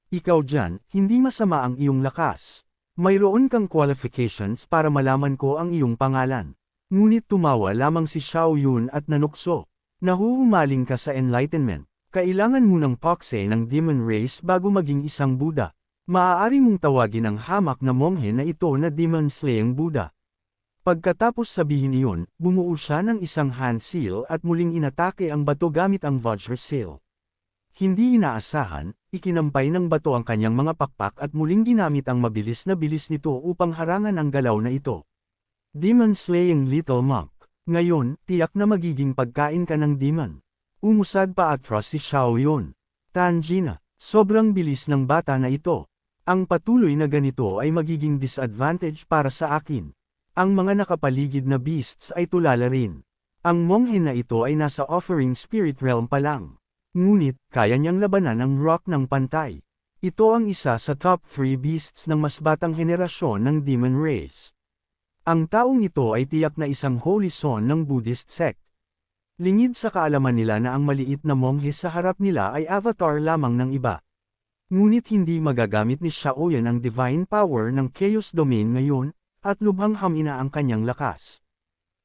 Ikaw dyan, hindi masama ang iyong lakas. Mayroon kang qualifications para malaman ko ang iyong pangalan. Ngunit tumawa lamang si Xiao Yun at nanukso. Nahuhumaling ka sa enlightenment. Kailangan mo ng pakse ng demon race bago maging isang Buddha. Maaari mong tawagin ang hamak na monghe na ito na demon-slaying Buddha. Pagkatapos sabihin iyon, bumuo siya ng isang hand seal at muling inatake ang bato gamit ang Vajra seal. Hindi inaasahan, ikinampay ng bato ang kanyang mga pakpak at muling ginamit ang mabilis na bilis nito upang harangan ang galaw na ito. Demon-slaying Little Monk. Ngayon, tiyak na magiging pagkain ka ng demon. Umusad pa atras si Xiao Yun. Tanjina, sobrang bilis ng bata na ito. Ang patuloy na ganito ay magiging disadvantage para sa akin. Ang mga nakapaligid na beasts ay tulala rin. Ang monghe na ito ay nasa offering spirit realm pa lang. Ngunit, kaya niyang labanan ang rock ng pantay. Ito ang isa sa top 3 beasts ng mas batang henerasyon ng demon race. Ang taong ito ay tiyak na isang holy son ng Buddhist sect. Lingid sa kaalaman nila na ang maliit na monghe sa harap nila ay avatar lamang ng iba. Ngunit hindi magagamit ni Shaoyan ang divine power ng Chaos Domain ngayon, at lubhang hamina ang kanyang lakas.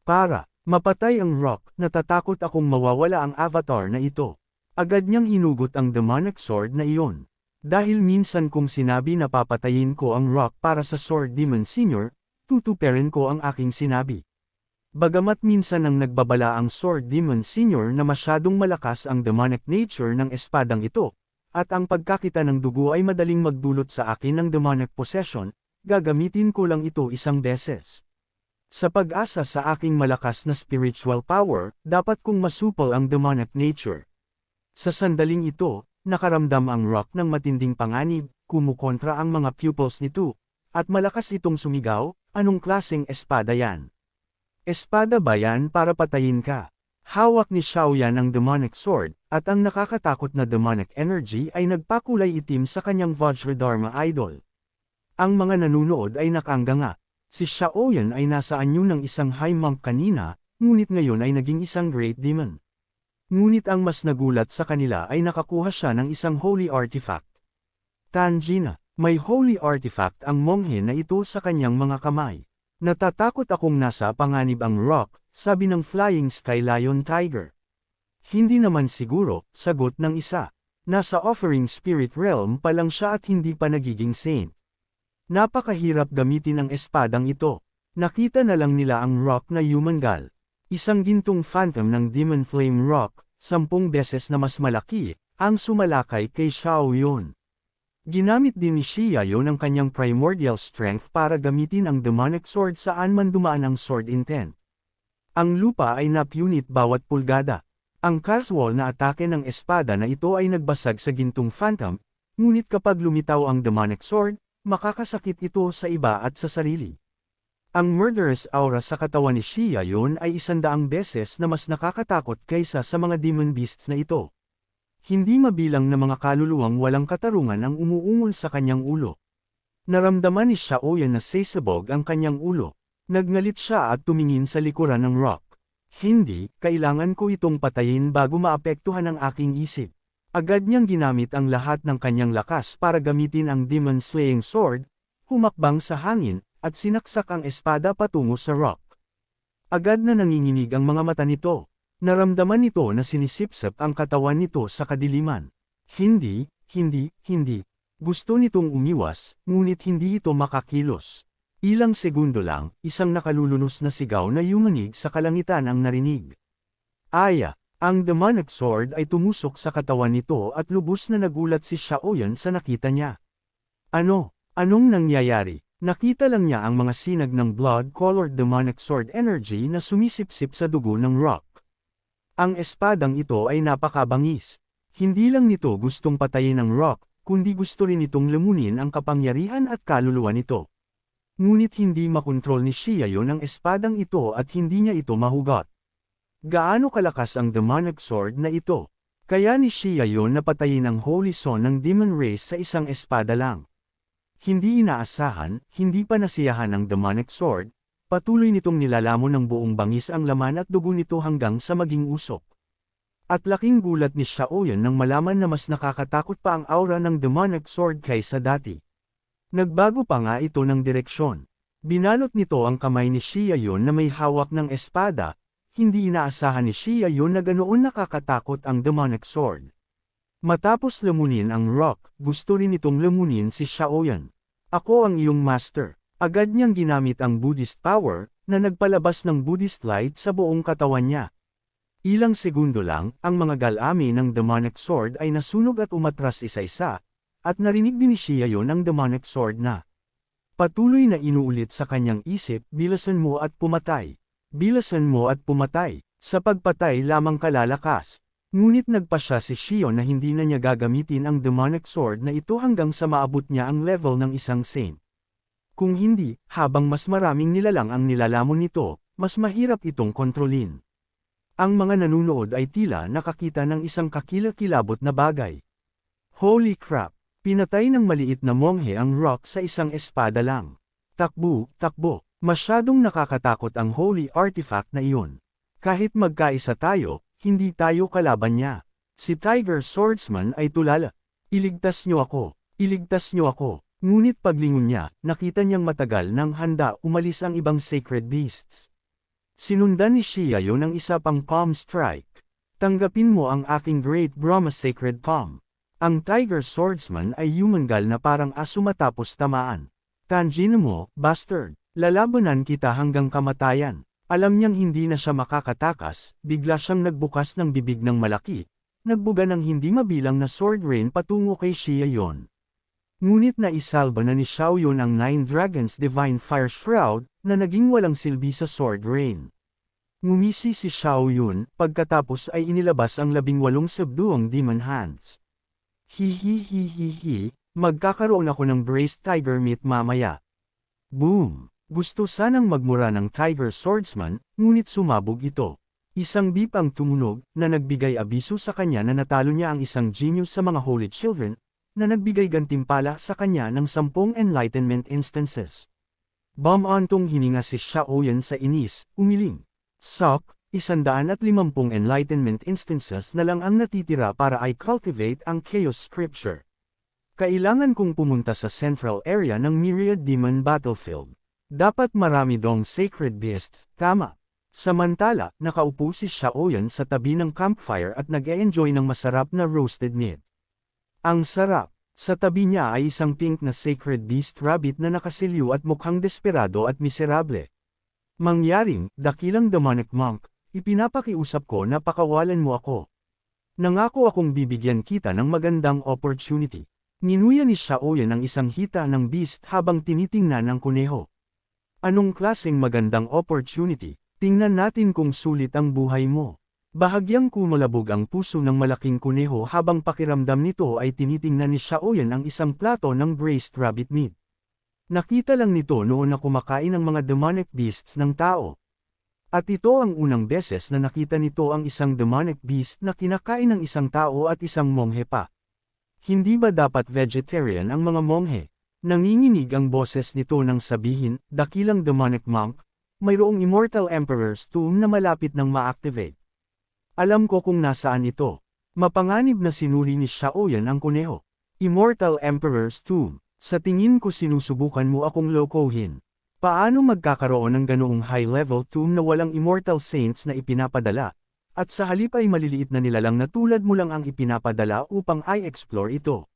Para mapatay ang rock, natatakot akong mawawala ang avatar na ito. Agad niyang hinugot ang demonic sword na iyon. Dahil minsan kong sinabi na papatayin ko ang rock para sa Sword Demon Senior, tutuperin ko ang aking sinabi. Bagamat minsan ang nagbabala ang Sword Demon Senior na masyadong malakas ang demonic nature ng espadang ito, at ang pagkakita ng dugo ay madaling magdulot sa akin ng demonic possession, gagamitin ko lang ito isang beses. Sa pag-asa sa aking malakas na spiritual power, dapat kong masupol ang demonic nature. Sa sandaling ito, nakaramdam ang rock ng matinding panganib, kumukontra ang mga pupils nito, at malakas itong sumigaw, anong klaseng espada yan? Espada ba yan para patayin ka? Hawak ni Shaoyan ang demonic sword, at ang nakakatakot na demonic energy ay nagpakulay itim sa kanyang Vajradharma idol. Ang mga nanunood ay nakanganga. Si Shaoyan ay nasa anyo ng isang high monk kanina, ngunit ngayon ay naging isang great demon. Ngunit ang mas nagulat sa kanila ay nakakuha siya ng isang holy artifact. Tanjina, may holy artifact ang monghe na ito sa kanyang mga kamay. Natatakot akong nasa panganib ang rock, sabi ng Flying Sky Lion Tiger. Hindi naman siguro, sagot ng isa. Nasa offering spirit realm pa lang siya at hindi pa nagiging saint. Napakahirap gamitin ang espadang ito. Nakita na lang nila ang rock na human gal. Isang gintong phantom ng Demon Flame Rock, 10 beses na mas malaki, ang sumalakay kay Xiao Yun. Ginamit din ni Xiao ng kanyang primordial strength para gamitin ang demonic sword saan man dumaan ang sword intent. Ang lupa ay napunit bawat pulgada. Ang casual na atake ng espada na ito ay nagbasag sa gintong phantom, ngunit kapag lumitaw ang demonic sword, makakasakit ito sa iba at sa sarili. Ang murderous aura sa katawan ni Xiaoyun ay 100 beses na mas nakakatakot kaysa sa mga demon beasts na ito. Hindi mabilang na mga kaluluwang walang katarungan ang umuungol sa kanyang ulo. Naramdaman ni Xiaoyun na sasabog ang kanyang ulo. Nagngalit siya at tumingin sa likuran ng rock. Hindi, kailangan ko itong patayin bago maapektuhan ang aking isip. Agad niyang ginamit ang lahat ng kanyang lakas para gamitin ang Demon Slaying Sword, humakbang sa hangin, at sinaksak ang espada patungo sa rock. Agad na nanginginig ang mga mata nito. Naramdaman nito na sinisipsip ang katawan nito sa kadiliman. Hindi. Gusto nitong umiwas, ngunit hindi ito makakilos. Ilang segundo lang, isang nakalulunos na sigaw na yumanig sa kalangitan ang narinig. Aya! Ang demonic sword ay tumusok sa katawan nito at lubos na nagulat si Xiaoyun sa nakita niya. Anong nangyayari? Nakita lang niya ang mga sinag ng blood-colored demonic sword energy na sumisipsip sa dugo ng rock. Ang espadang ito ay napakabangis. Hindi lang nito gustong patayin ang rock, kundi gusto rin itong lamunin ang kapangyarihan at kaluluwa nito. Ngunit hindi makontrol ni Xiaoyun ang espadang ito at hindi niya ito mahugot. Gaano kalakas ang demonic sword na ito? Kaya ni Xiaoyun na patayin ang Holy Son ng Demon Race sa isang espada lang. Hindi inaasahan, hindi pa nasiyahan ang demonic sword, patuloy nitong nilalamon ng buong bangis ang laman at dugo nito hanggang sa maging usok. At laking gulat ni Xiaoyun nang malaman na mas nakakatakot pa ang aura ng demonic sword kaysa dati. Nagbago pa nga ito ng direksyon. Binalot nito ang kamay ni Xiaoyun na may hawak ng espada, hindi inaasahan ni Xiaoyun na ganoon nakakatakot ang demonic sword. Matapos lamunin ang rock, gusto rin itong lamunin si Xiaoyun. Ako ang iyong master. Agad niyang ginamit ang Buddhist power, na nagpalabas ng Buddhist light sa buong katawan niya. Ilang segundo lang, ang mga galami ng demonic sword ay nasunog at umatras isa-isa, at narinig din ni Xiaoyun ang demonic sword na patuloy na inuulit sa kanyang isip, bilasan mo at pumatay. Bilasan mo at pumatay. Sa pagpatay lamang kalalakas. Ngunit nagpa siya si Xiaoyun na hindi na niya gagamitin ang demonic sword na ito hanggang sa maabot niya ang level ng isang saint. Kung hindi, habang mas maraming nilalang ang nilalamon nito, mas mahirap itong kontrolin. Ang mga nanunood ay tila nakakita ng isang kakilakilabot na bagay. Holy crap! Pinatay ng maliit na monghe ang rock sa isang espada lang. Takbo. Masyadong nakakatakot ang holy artifact na iyon. Kahit magkaisa tayo, hindi tayo kalaban niya. Si Tiger Swordsman ay tulala. Iligtas niyo ako. Ngunit paglingon niya, nakita niyang matagal nang handa umalis ang ibang sacred beasts. Sinundan ni Xiaoyun ng isa pang palm strike. Tanggapin mo ang aking Great Brahma Sacred Palm. Ang Tiger Swordsman ay yumangal na parang aso matapos tamaan. Tanjin mo, bastard. Lalabanan kita hanggang kamatayan. Alam niyang hindi na siya makakatakas, bigla siyang nagbukas ng bibig ng malaki. Nagbuga ng hindi mabilang na sword rain patungo kay Xiaoyun. Ngunit naisalba na ni Xiaoyun ang Nine Dragons Divine Fire Shroud, na naging walang silbi sa sword rain. Ngumisi si Xiaoyun, pagkatapos ay inilabas ang 18 subduong demon hands. Hihihihihi, magkakaroon ako ng braised tiger meat mamaya. Boom! Gusto sanang magmura ng Tiger Swordsman, ngunit sumabog ito. Isang beep ang tumunog, na nagbigay abiso sa kanya na natalo niya ang isang genius sa mga Holy Children, na nagbigay gantimpala sa kanya ng 10 enlightenment instances. Bumantong hininga si Xiaoyun sa inis, umiling. Sok, 150 enlightenment instances na lang ang natitira para i-cultivate ang Chaos Scripture. Kailangan kong pumunta sa central area ng Myriad Demon Battlefield. Dapat marami dong sacred beasts, tama. Samantala, nakaupo si Xiaoyun sa tabi ng campfire at nag-e-enjoy ng masarap na roasted meat. Ang sarap. Sa tabi niya ay isang pink na sacred beast rabbit na nakasilyo at mukhang desperado at miserable. Mangyaring, dakilang demonic monk, ipinapakiusap ko na pakawalan mo ako. Nangako akong bibigyan kita ng magandang opportunity. Ninuya ni Xiaoyun ang isang hita ng beast habang tinitingnan ang kuneho. Anong klaseng magandang opportunity? Tingnan natin kung sulit ang buhay mo. Bahagyang kumalabog ang puso ng malaking kuneho habang pakiramdam nito ay tinitingnan ni Xiaoyan ang isang plato ng braised rabbit meat. Nakita lang nito noon na kumakain ng mga demonic beasts ng tao. At ito ang unang beses na nakita nito ang isang demonic beast na kinakain ng isang tao at isang monghe pa. Hindi ba dapat vegetarian ang mga monghe? Nanginginig ang boses nito nang sabihin, dakilang demonic monk, mayroong immortal emperor's tomb na malapit nang ma-activate. Alam ko kung nasaan ito. Mapanganib na sinuri ni Xiaoyan ang kuneho. Immortal Emperor's Tomb. Sa tingin ko sinusubukan mo akong lokohin. Paano magkakaroon ng ganoong high-level tomb na walang immortal saints na ipinapadala? At sa halip ay maliliit na nilalang na tulad mo lang ang ipinapadala upang i-explore ito.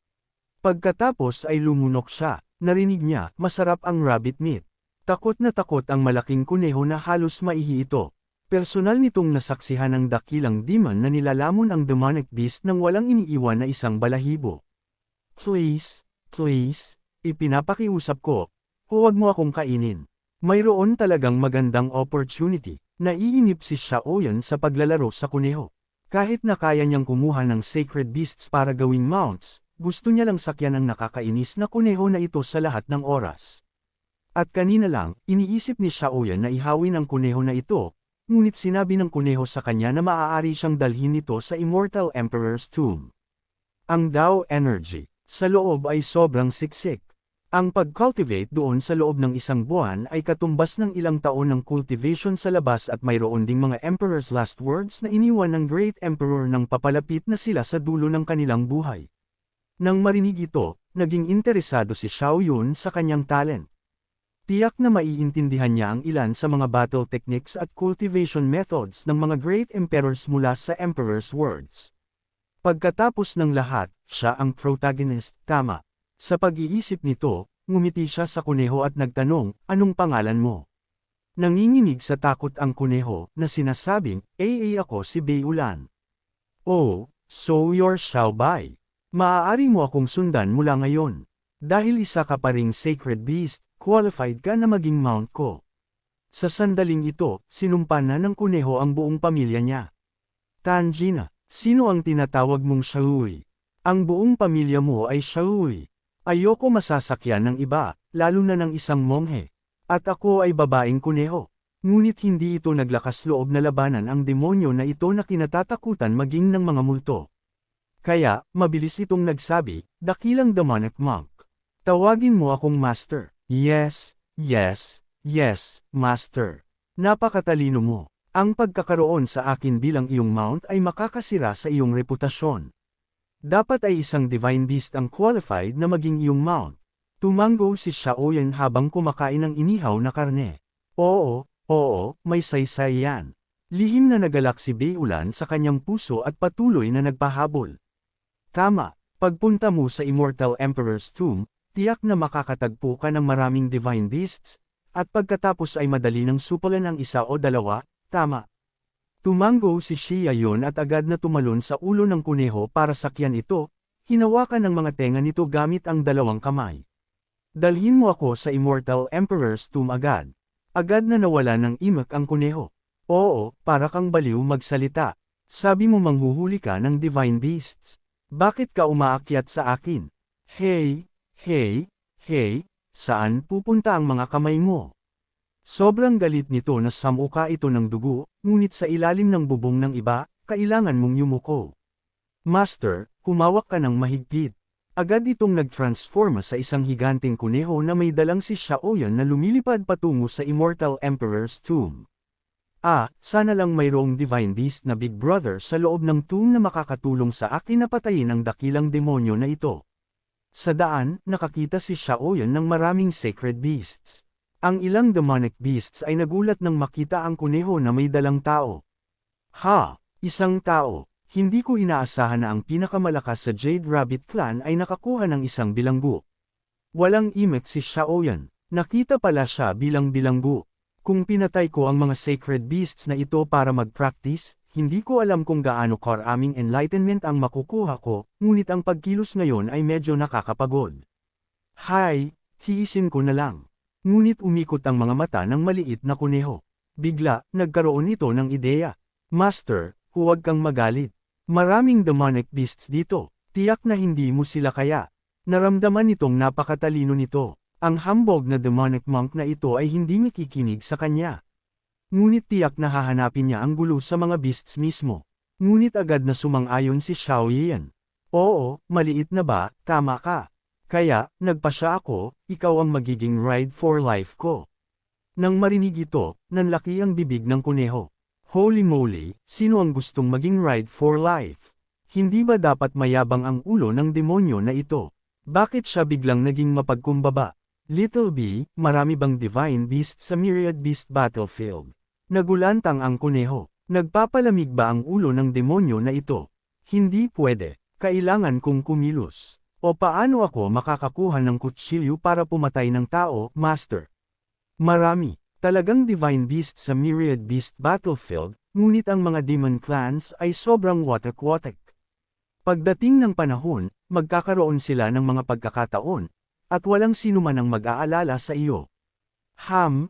Pagkatapos ay lumunok siya. Narinig niya, masarap ang rabbit meat. Takot na takot ang malaking kuneho na halos maihi ito. Personal nitong nasaksihan ng dakilang demon na nilalamon ang demonic beast nang walang iniiwan na isang balahibo. Please, ipinapakiusap ko, huwag mo akong kainin. Mayroon talagang magandang opportunity. Naiinip si Xiaoyan sa paglalaro sa kuneho. Kahit na kaya niyang kumuha ng sacred beasts para gawing mounts, gusto niya lang sakyan ang nakakainis na kuneho na ito sa lahat ng oras. At kanina lang, iniisip ni Xiaoyan na ihawin ang kuneho na ito, ngunit sinabi ng kuneho sa kanya na maaari siyang dalhin nito sa Immortal Emperor's Tomb. Ang Dao Energy, sa loob ay sobrang siksik. Ang pag-cultivate doon sa loob ng isang buwan ay katumbas ng ilang taon ng cultivation sa labas at mayroon ding mga Emperor's Last Words na iniwan ng Great Emperor nang papalapit na sila sa dulo ng kanilang buhay. Nang marinig ito, naging interesado si Xiaoyun sa kanyang talent. Tiyak na maiintindihan niya ang ilan sa mga battle techniques at cultivation methods ng mga great emperors mula sa Emperor's Words. Pagkatapos ng lahat, siya ang protagonist, tama. Sa pag-iisip nito, ngumiti siya sa kuneho at nagtanong, anong pangalan mo? Nanginginig sa takot ang kuneho, na sinasabing, ako si Beiulan. Oh, so you're Xiao Bai. Maaari mo akong sundan mula ngayon. Dahil isa ka pa ring sacred beast, qualified ka na maging mount ko. Sa sandaling ito, sinumpa na ng kuneho ang buong pamilya niya. Tanjina, sino ang tinatawag mong Xiaoy? Ang buong pamilya mo ay Xiaoy. Ayoko masasakyan ng iba, lalo na ng isang monghe. At ako ay babaeng kuneho. Ngunit hindi ito naglakas loob na labanan ang demonyo na ito na kinatatakutan maging ng mga multo. Kaya, mabilis itong nagsabi, dakilang demonic monk. Tawagin mo akong master. Yes, master. Napakatalino mo. Ang pagkakaroon sa akin bilang iyong mount ay makakasira sa iyong reputasyon. Dapat ay isang divine beast ang qualified na maging iyong mount. Tumango si Xiaoyan habang kumakain ng inihaw na karne. Oo, may saysay yan. Lihim na nagalak si Beiulan sa kanyang puso at patuloy na nagpahabol. Tama, pagpunta mo sa Immortal Emperor's Tomb, tiyak na makakatagpo ka ng maraming divine beasts, at pagkatapos ay madali ng supalan ang isa o dalawa, tama. Tumango si Xiaoyan at agad na tumalon sa ulo ng kuneho para sakyan ito, hinawakan ng mga tenga nito gamit ang dalawang kamay. Dalhin mo ako sa Immortal Emperor's Tomb agad. Agad na nawala ng imak ang kuneho. Oo, para kang baliw magsalita. Sabi mo manghuhuli ka ng divine beasts. Bakit ka umaakyat sa akin? Hey, saan pupunta ang mga kamay mo? Sobrang galit nito na samuka ito ng dugo, ngunit sa ilalim ng bubong ng iba, kailangan mong yumuko. Master, humawak ka ng mahigpit. Agad itong nagtransforma sa isang higanteng kuneho na may dalang si Xiaoyan na lumilipad patungo sa Immortal Emperor's Tomb. Sana lang mayroong divine beast na big brother sa loob ng tomb na makakatulong sa akin na patayin ang dakilang demonyo na ito. Sa daan, nakakita si Xiaoyan ng maraming sacred beasts. Ang ilang demonic beasts ay nagulat nang makita ang kuneho na may dalang tao. Isang tao. Hindi ko inaasahan na ang pinakamalakas sa Jade Rabbit Clan ay nakakuha ng isang bilanggo. Walang imek si Xiaoyan. Nakita pala siya bilang bilanggo. Kung pinatay ko ang mga sacred beasts na ito para mag-practice, hindi ko alam kung gaano karaming enlightenment ang makukuha ko, ngunit ang pagkilos ngayon ay medyo nakakapagod. Tiisin ko na lang. Ngunit umikot ang mga mata ng maliit na kuneho. Bigla, nagkaroon ito ng ideya. Master, huwag kang magalit. Maraming demonic beasts dito. Tiyak na hindi mo sila kaya. Naramdaman nitong napakatalino nito. Ang hambog na demonic monk na ito ay hindi makikinig sa kanya. Ngunit tiyak na hahanapin niya ang gulo sa mga beasts mismo. Ngunit agad na sumang-ayon si Xiao Yan. Oo, maliit na ba, tama ka. Kaya, nagpasya ako, ikaw ang magiging ride for life ko. Nang marinig ito, nanlaki ang bibig ng kuneho. Holy moly, sino ang gustong maging ride for life? Hindi ba dapat mayabang ang ulo ng demonyo na ito? Bakit siya biglang naging mapagkumbaba? Little B, marami bang divine beast sa Myriad Beast Battlefield? Nagulantang ang kuneho. Nagpapalamig ba ang ulo ng demonyo na ito? Hindi pwede. Kailangan kong kumilos. O paano ako makakakuha ng kutsilyo para pumatay ng tao, Master? Marami. Talagang divine beast sa Myriad Beast Battlefield, ngunit ang mga demon clans ay sobrang watek-watek. Pagdating ng panahon, magkakaroon sila ng mga pagkakataon, at walang sino man ang mag-aalala sa iyo.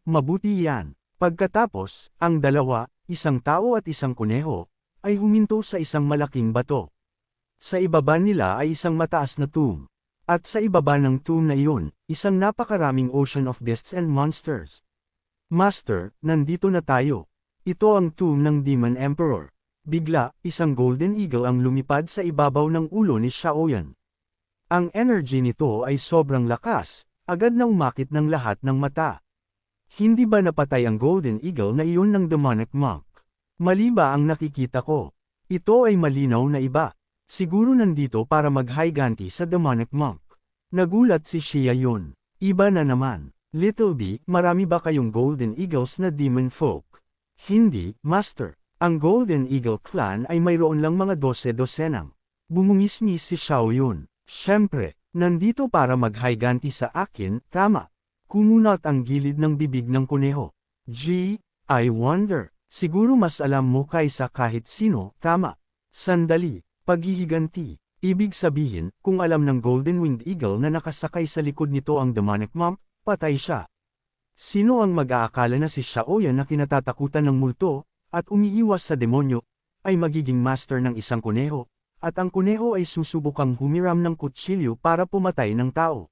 Mabuti yan. Pagkatapos, ang dalawa, isang tao at isang kuneho, ay huminto sa isang malaking bato. Sa ibaba nila ay isang mataas na tomb. At sa ibaba ng tomb na iyon, isang napakaraming ocean of beasts and monsters. Master, nandito na tayo. Ito ang tomb ng Demon Emperor. Bigla, isang golden eagle ang lumipad sa ibabaw ng ulo ni Xiaoyan. Ang energy nito ay sobrang lakas, agad na umakit ng lahat ng mata. Hindi ba napatay ang golden eagle na iyon ng demonic monk? Mali ba ang nakikita ko? Ito ay malinaw na iba. Siguro nandito para maghiganti sa demonic monk. Nagulat si Xiaoyan. Iba na naman. Little B, marami ba kayong golden eagles na demon folk? Hindi, Master. Ang Golden Eagle Clan ay mayroon lang mga 12-dosenang. Bumungis-ngis si Xiaoyan. Siyempre, nandito para maghiganti sa akin, tama. Kumunat ang gilid ng bibig ng kuneho. I wonder. Siguro mas alam mo kaysa kahit sino, tama. Sandali, paghihiganti. Ibig sabihin, kung alam ng Golden Winged Eagle na nakasakay sa likod nito ang demonic monk, patay siya. Sino ang mag-aakala na si Xiaoyan na kinatatakutan ng multo, at umiiwas sa demonyo, ay magiging master ng isang kuneho, at ang kuneho ay susubukang humiram ng kutsilyo para pumatay ng tao.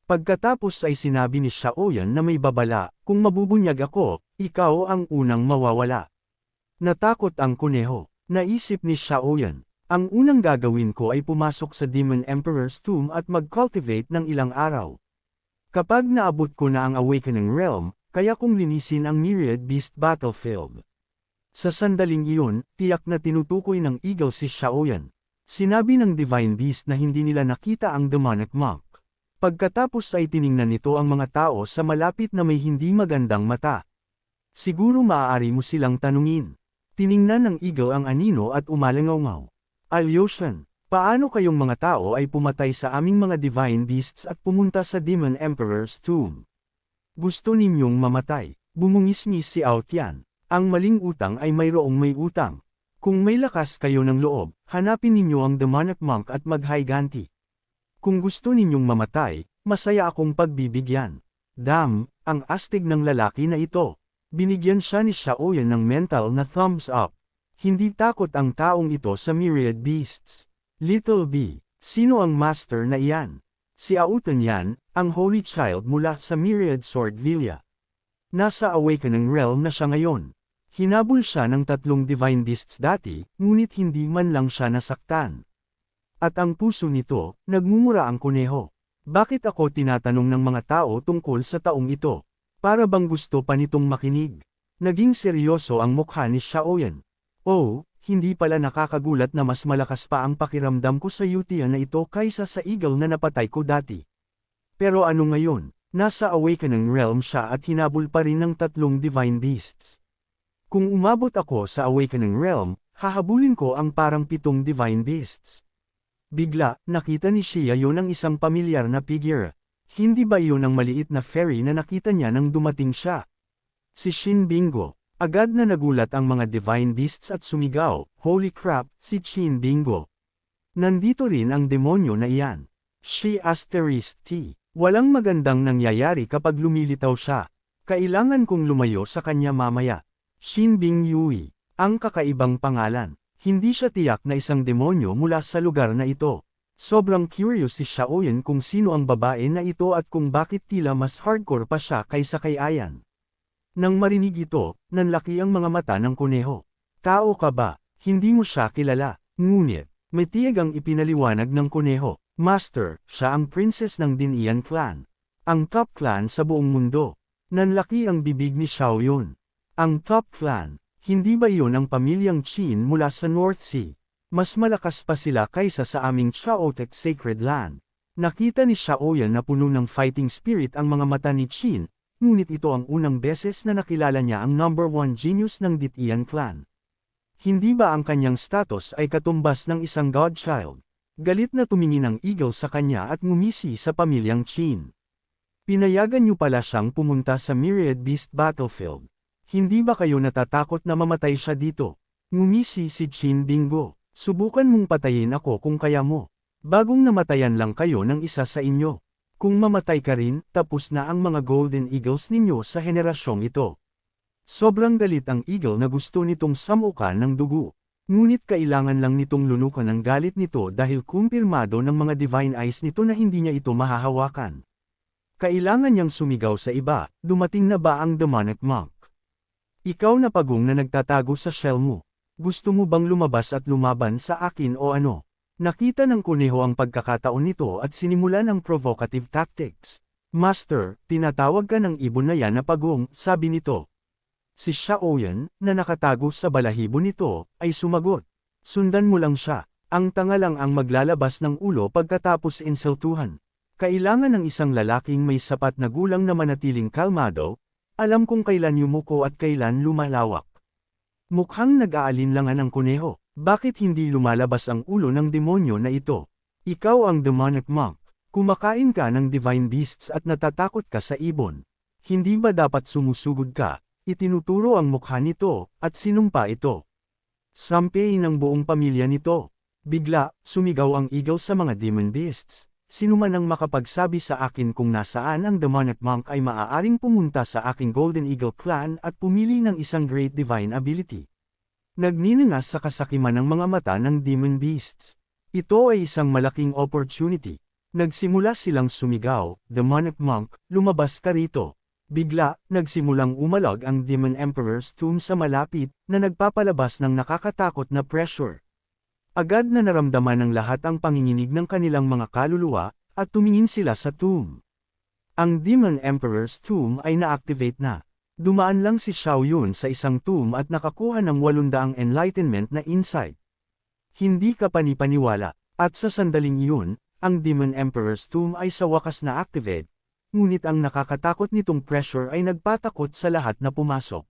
Pagkatapos ay sinabi ni Xiaoyan na may babala, kung mabubunyag ako, ikaw ang unang mawawala. Natakot ang kuneho. Naisip ni Xiaoyan, ang unang gagawin ko ay pumasok sa Demon Emperor's tomb at mag-cultivate ng ilang araw. Kapag naabot ko na ang Awakening Realm, kaya kong linisin ang Myriad Beast Battlefield. Sa sandaling iyon, tiyak na tinutukoy ng eagle si Xiaoyan. Sinabi ng Divine Beast na hindi nila nakita ang demonic monk. Pagkatapos ay tiningnan nito ang mga tao sa malapit na may hindi magandang mata. Siguro maaari mo silang tanungin. Tiningnan ng eagle ang anino at umalangaw-ngaw. Alyoshan, paano kayong mga tao ay pumatay sa aming mga Divine Beasts at pumunta sa Demon Emperor's tomb? Gusto ninyong mamatay. Bumungis-ngis si Aotian. Ang maling utang ay mayroong may utang. Kung may lakas kayo ng loob, hanapin ninyo ang demonic monk at maghiganti. Kung gusto ninyong mamatay, masaya akong pagbibigyan. Ang astig ng lalaki na ito. Binigyan siya ni Xiaoyan ng mental na thumbs up. Hindi takot ang taong ito sa Myriad Beasts. Little B, sino ang master na iyan? Si Aotan yan, ang Holy Child mula sa Myriad Sword Villa. Nasa Awakening Realm na siya ngayon. Hinabol siya ng 3 Divine Beasts dati, ngunit hindi man lang siya nasaktan. At ang puso nito, nagmumura ang kuneho. Bakit ako tinatanong ng mga tao tungkol sa taong ito? Para bang gusto pa nitong makinig? Naging seryoso ang mukha ni Xiaoyan. Oh, hindi pala nakakagulat na mas malakas pa ang pakiramdam ko sa Yutian na ito kaysa sa eagle na napatay ko dati. Pero ano ngayon? Nasa Awakening Realm siya at hinabol pa rin ng 3 Divine Beasts. Kung umabot ako sa Awakening Realm, hahabulin ko ang parang 7 Divine Beasts. Bigla, nakita ni Xiaoyan ang isang pamilyar na figure. Hindi ba iyon ang maliit na fairy na nakita niya nang dumating siya? Si Shin Bingo. Agad na nagulat ang mga Divine Beasts at sumigaw, "Holy crap, si Shin Bingo! Nandito rin ang demonyo na iyan." Walang magandang nangyayari kapag lumilitaw siya. Kailangan kong lumayo sa kanya mamaya. Shin Bing Yui. Ang kakaibang pangalan. Hindi siya tiyak na isang demonyo mula sa lugar na ito. Sobrang curious si Xiaoyan kung sino ang babae na ito at kung bakit tila mas hardcore pa siya kaysa kay Ayan. Nang marinig ito, nanlaki ang mga mata ng kuneho. Tao ka ba? Hindi mo siya kilala. Ngunit, may tiyag ang ipinaliwanag ng kuneho. Master, siya ang princess ng Dinian clan. Ang top clan sa buong mundo. Nanlaki ang bibig ni Xiaoyun. Ang top clan, hindi ba iyon ang pamilyang Qin mula sa North Sea? Mas malakas pa sila kaysa sa aming Chaotic Sacred Land. Nakita ni Xiaoyan na puno ng fighting spirit ang mga mata ni Qin, ngunit ito ang unang beses na nakilala niya ang number 1 genius ng Ditian clan. Hindi ba ang kanyang status ay katumbas ng isang godchild? Galit na tumingin ang eagle sa kanya at ngumisi sa pamilyang Qin. Pinayagan niyo pala siyang pumunta sa Myriad Beast Battlefield. Hindi ba kayo natatakot na mamatay siya dito? Ngumisi si Qin Bingo. Subukan mong patayin ako kung kaya mo. Bagong namatayan lang kayo ng isa sa inyo. Kung mamatay ka rin, tapos na ang mga Golden Eagles ninyo sa henerasyong ito. Sobrang galit ang eagle na gusto nitong samukan ng dugo. Ngunit kailangan lang nitong lunukan ang galit nito dahil kumpirmado ng mga divine eyes nito na hindi niya ito mahahawakan. Kailangan niyang sumigaw sa iba, dumating na ba ang demonic monk? Ikaw na pagong na nagtatago sa shell mo. Gusto mo bang lumabas at lumaban sa akin o ano? Nakita ng kuneho ang pagkakataon nito at sinimulan ang provocative tactics. Master, tinatawag ka ng ibon na yan na pagong, sabi nito. Si Xiaoyan, na nakatago sa balahibo nito, ay sumagot. Sundan mo lang siya. Ang tanga lang ang maglalabas ng ulo pagkatapos insultuhan. Kailangan ng isang lalaking may sapat na gulang na manatiling kalmado, alam kung kailan yumuko at kailan lumalawak. Mukhang nag-aalinlangan ang kuneho. Bakit hindi lumalabas ang ulo ng demonyo na ito? Ikaw ang demonic monk. Kumakain ka ng divine beasts at natatakot ka sa ibon. Hindi ba dapat sumusugod ka? Itinuturo ang mukha nito, at sinumpa ito. Sampay ng buong pamilya nito. Bigla, sumigaw ang eagle sa mga demon beasts. Sino man ang makapagsabi sa akin kung nasaan ang demonic monk ay maaaring pumunta sa aking Golden Eagle clan at pumili ng isang great divine ability. Nagniningas sa kasakiman ng mga mata ng demon beasts. Ito ay isang malaking opportunity. Nagsimula silang sumigaw, demonic monk, lumabas ka rito. Bigla, nagsimulang umalag ang Demon Emperor's tomb sa malapit, na nagpapalabas ng nakakatakot na pressure. Agad na naramdaman ng lahat ang panginginig ng kanilang mga kaluluwa, at tumingin sila sa tomb. Ang Demon Emperor's tomb ay na-activate na. Dumaan lang si Xiaoyun sa isang tomb at nakakuha ng 800 enlightenment na insight. Hindi ka panipaniwala, at sa sandaling iyon, ang Demon Emperor's tomb ay sa wakas na-activate. Ngunit ang nakakatakot nitong pressure ay nagpatakot sa lahat na pumasok.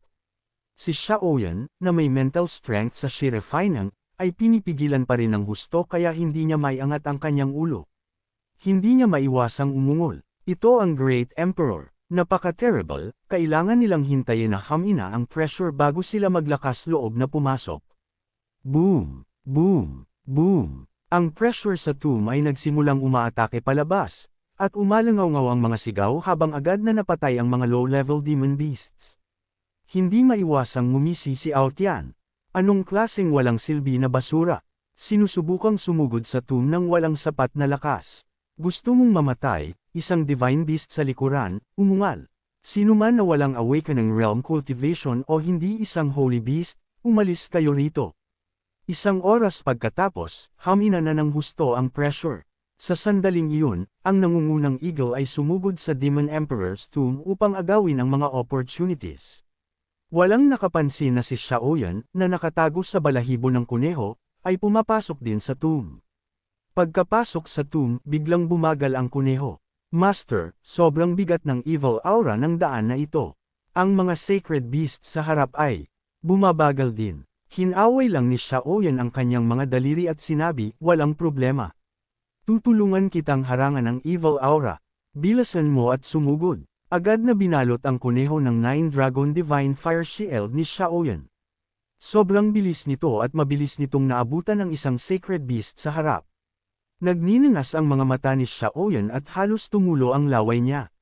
Si Xiaoyan, na may mental strength sa sheer refinement, ay pinipigilan pa rin ng husto kaya hindi niya maiangat ang kanyang ulo. Hindi niya maiwasang umungol. Ito ang Great Emperor. Napaka-terrible, kailangan nilang hintayin na hamina ang pressure bago sila maglakas loob na pumasok. Boom! Boom! Boom! Ang pressure sa tomb ay nagsimulang umaatake palabas, at umalangaw-ngaw ang mga sigaw habang agad na napatay ang mga low-level demon beasts. Hindi maiwasang ngumisi si Aotian. Anong klaseng walang silbi na basura? Sinusubukang sumugod sa tomb ng walang sapat na lakas. Gusto mong mamatay, isang divine beast sa likuran, umungal. Sino man na walang awakening realm cultivation o hindi isang holy beast, umalis kayo rito. Isang oras pagkatapos, hamina na ng husto ang pressure. Sa sandaling iyon, ang nangungunang eagle ay sumugod sa Demon Emperor's tomb upang agawin ang mga opportunities. Walang nakapansin na si Xiaoyan, na nakatago sa balahibo ng kuneho, ay pumapasok din sa tomb. Pagkapasok sa tomb, biglang bumagal ang kuneho. Master, sobrang bigat ng evil aura ng daan na ito. Ang mga sacred beasts sa harap ay bumabagal din. Hinaway lang ni Xiaoyan ang kanyang mga daliri at sinabi, walang problema. Tutulungan kitang harangan ng evil aura. Bilasan mo at sumugod. Agad na binalot ang kuneho ng 9 Dragon Divine Fire Shield ni Xiaoyan. Sobrang bilis nito at mabilis nitong naabutan ng isang sacred beast sa harap. Nagniningas ang mga mata ni Xiaoyan at halos tumulo ang laway niya.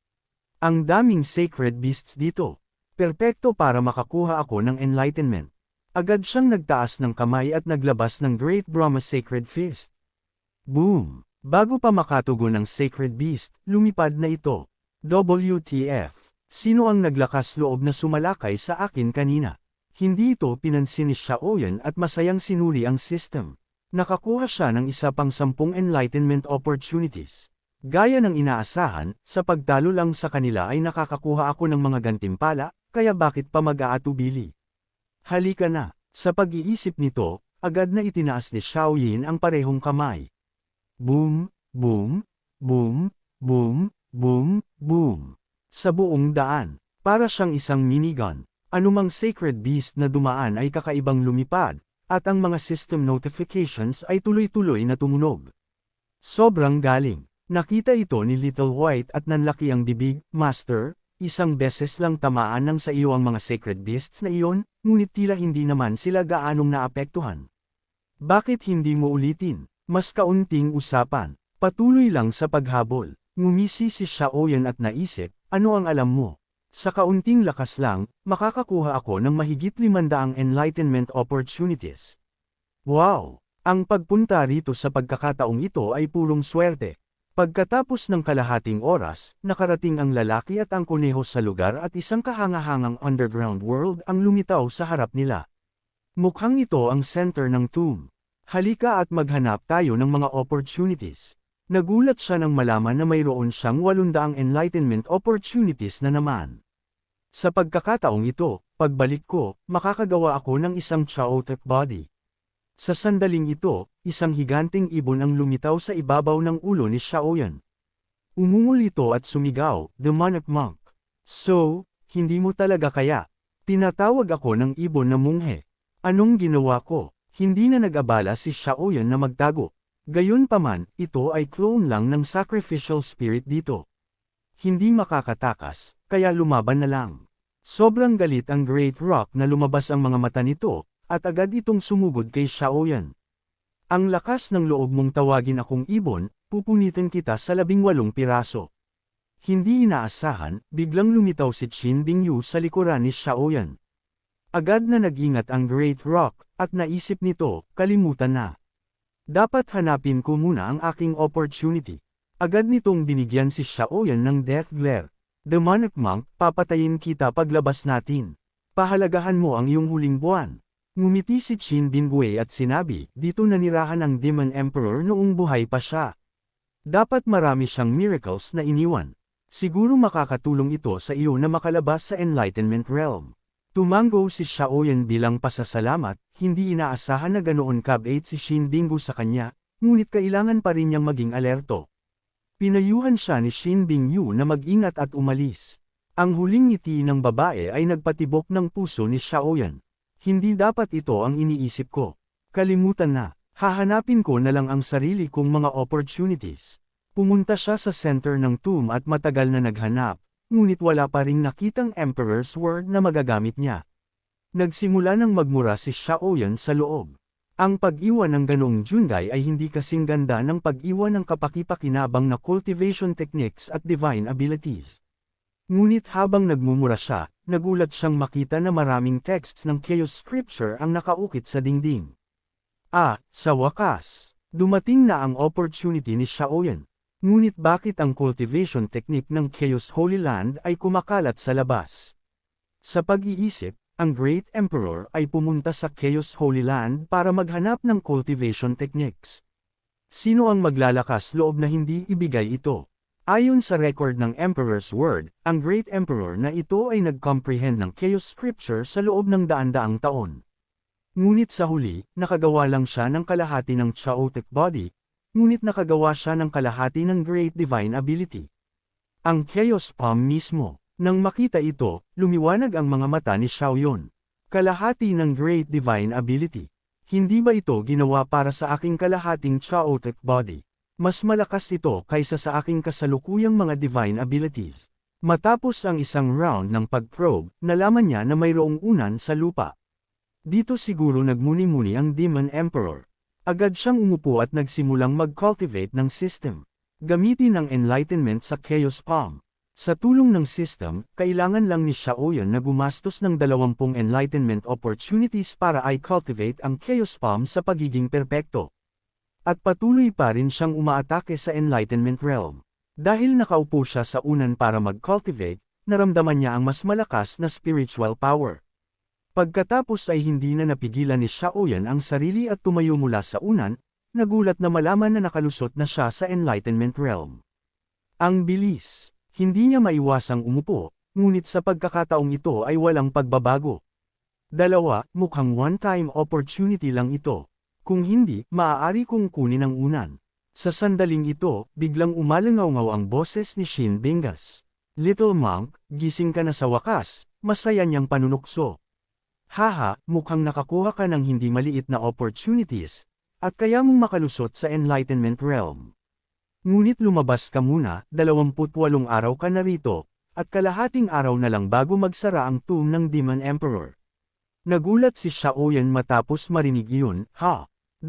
Ang daming sacred beasts dito. Perpekto para makakuha ako ng enlightenment. Agad siyang nagtaas ng kamay at naglabas ng Great Brahma Sacred Fist. Boom! Bago pa makatugon ng sacred beast, lumipad na ito. WTF? Sino ang naglakas loob na sumalakay sa akin kanina? Hindi ito pinansin ni Xiaoyan at masayang sinuri ang system. Nakakuha siya ng isa pang 10 enlightenment opportunities. Gaya ng inaasahan, sa pagtalo lang sa kanila ay nakakakuha ako ng mga gantimpala, kaya bakit pa mag-aatubili? Halika na. Sa pag-iisip nito, agad na itinaas ni Xiaoyin ang parehong kamay. Boom, boom, boom, boom, boom, boom. Sa buong daan, para siyang isang minigun. Anumang sacred beast na dumaan ay kakaibang lumipad, at ang mga system notifications ay tuloy-tuloy na tumunog. Sobrang galing. Nakita ito ni Little White at nanlaki ang bibig, Master, isang beses lang tamaan ng sa iyo ang mga sacred beasts na iyon, ngunit tila hindi naman sila gaanong naapektuhan. Bakit hindi mo ulitin? Mas kaunting usapan. Patuloy lang sa paghabol. Ngumisi si Xiaoyan at naisip, ano ang alam mo? Sa kaunting lakas lang, makakakuha ako ng mahigit 500 enlightenment opportunities. Wow! Ang pagpunta rito sa pagkakataong ito ay purong swerte. Pagkatapos ng kalahating oras, nakarating ang lalaki at ang kuneho sa lugar at isang kahangahangang underground world ang lumitaw sa harap nila. Mukhang ito ang center ng tomb. Halika at maghanap tayo ng mga opportunities. Nagulat siya nang malaman na mayroon siyang 800 enlightenment opportunities na naman. Sa pagkakataong ito, pagbalik ko, makakagawa ako ng isang chaotic body. Sa sandaling ito, isang higanting ibon ang lumitaw sa ibabaw ng ulo ni Xiaoyan. Umungol ito at sumigaw, Demonic Monk. So, hindi mo talaga kaya? Tinatawag ako ng ibon na munghe. Anong ginawa ko? Hindi na nag-abala si Xiaoyan na magtago. Gayunpaman, ito ay clone lang ng sacrificial spirit dito. Hindi makakatakas, kaya lumaban na lang. Sobrang galit ang Great Rock na lumabas ang mga mata nito, at agad itong sumugod kay Xiaoyan. Ang lakas ng loob mong tawagin akong ibon, pupunitin kita sa 18 piraso. Hindi inaasahan, biglang lumitaw si Qin Bingyu sa likuran ni Xiaoyan. Agad na nag-ingat ang Great Rock, at naisip nito, kalimutan na. Dapat hanapin ko muna ang aking opportunity. Agad nitong binigyan si Xiaoyan ng death glare. Demonic Monk, papatayin kita paglabas natin. Pahalagahan mo ang iyong huling buwan. Ngumiti si Qin Bingwei at sinabi, dito nanirahan ang Demon Emperor noong buhay pa siya. Dapat marami siyang miracles na iniwan. Siguro makakatulong ito sa iyo na makalabas sa Enlightenment Realm. Tumango si Xiaoyan bilang pasasalamat, hindi inaasahan na ganoon kabait si Qin Bingyu sa kanya, ngunit kailangan pa rin niyang maging alerto. Pinayuhan siya ni Qin Bingyu na mag-ingat at umalis. Ang huling ngiti ng babae ay nagpatibok ng puso ni Xiaoyan. Hindi dapat ito ang iniisip ko. Kalimutan na, hahanapin ko na lang ang sarili kong mga opportunities. Pumunta siya sa center ng tomb at matagal na naghanap. Ngunit wala pa ring nakitang Emperor's Sword na magagamit niya. Nagsimula nang magmura si Xiaoyan sa loob. Ang pag-iwan ng ganoong Jungai ay hindi kasing ganda ng pag-iwan ng kapaki-pakinabang na cultivation techniques at divine abilities. Ngunit habang nagmumura siya, nagulat siyang makita na maraming texts ng Chaos Scripture ang nakaukit sa dingding. Sa wakas, dumating na ang opportunity ni Xiaoyan. Ngunit bakit ang cultivation technique ng Chaos Holy Land ay kumakalat sa labas? Sa pag-iisip, ang Great Emperor ay pumunta sa Chaos Holy Land para maghanap ng cultivation techniques. Sino ang maglalakas loob na hindi ibigay ito? Ayon sa record ng Emperor's Word, ang Great Emperor na ito ay nag-comprehend ng Chaos Scripture sa loob ng daan-daang taon. Ngunit sa huli, nakagawa lang siya ng kalahati ng chaotic body, ngunit nakagawa siya ng kalahati ng Great Divine Ability. Ang Chaos Palm mismo. Nang makita ito, lumiwanag ang mga mata ni Xiaoyan. Kalahati ng Great Divine Ability. Hindi ba ito ginawa para sa aking kalahating chaotic body? Mas malakas ito kaysa sa aking kasalukuyang mga divine abilities. Matapos ang isang round ng pag-probe, nalaman niya na mayroong unan sa lupa. Dito siguro nagmuni-muni ang Demon Emperor. Agad siyang umupo at nagsimulang mag-cultivate ng system. Gamitin ang enlightenment sa Chaos Palm. Sa tulong ng system, kailangan lang ni Xiaoyan na gumastos ng 20 enlightenment opportunities para i-cultivate ang Chaos Palm sa pagiging perpekto. At patuloy pa rin siyang umaatake sa enlightenment realm. Dahil nakaupo siya sa unan para mag-cultivate, naramdaman niya ang mas malakas na spiritual power. Pagkatapos ay hindi na napigilan ni Xiaoyan ang sarili at tumayo mula sa unan, nagulat na malaman na nakalusot na siya sa enlightenment realm. Ang bilis! Hindi niya maiwasang umupo, ngunit sa pagkakataong ito ay walang pagbabago. Mukhang one-time opportunity lang ito. Kung hindi, maaari kong kunin ang unan. Sa sandaling ito, biglang umalangaw-ngaw ang boses ni Shin Bingas. Little monk, gising ka na sa wakas, masaya niyang panunukso. Haha, mukhang nakakuha ka ng hindi maliit na opportunities, at kaya mong makalusot sa enlightenment realm. Ngunit lumabas ka muna, 28 araw ka na rito, at kalahating araw na lang bago magsara ang tomb ng Demon Emperor. Nagulat si Xiaoyan matapos marinig iyon, 28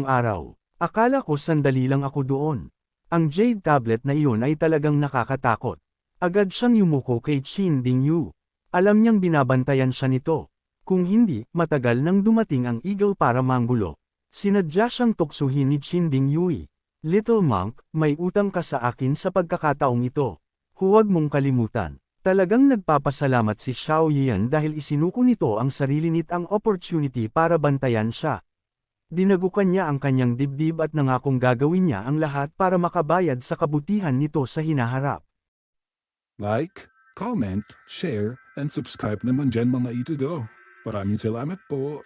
araw. Akala ko sandali lang ako doon. Ang Jade Tablet na iyon ay talagang nakakatakot. Agad siyang yumuko kay Qin Bingyu. Alam niyang binabantayan siya nito. Kung hindi, matagal nang dumating ang Eagle para manggulo. Sinadya siyang tuksuhin ni Qin Bingyu. Little monk, may utang ka sa akin sa pagkakataong ito. Huwag mong kalimutan. Talagang nagpapasalamat si Xiao Yan dahil isinuko nito ang sarili nit ang opportunity para bantayan siya. Dinagukan niya ang kanyang dibdib at nangakong gagawin niya ang lahat para makabayad sa kabutihan nito sa hinaharap. Like, comment, share, and subscribe naman dyan mga ito go. Maraming salamat po.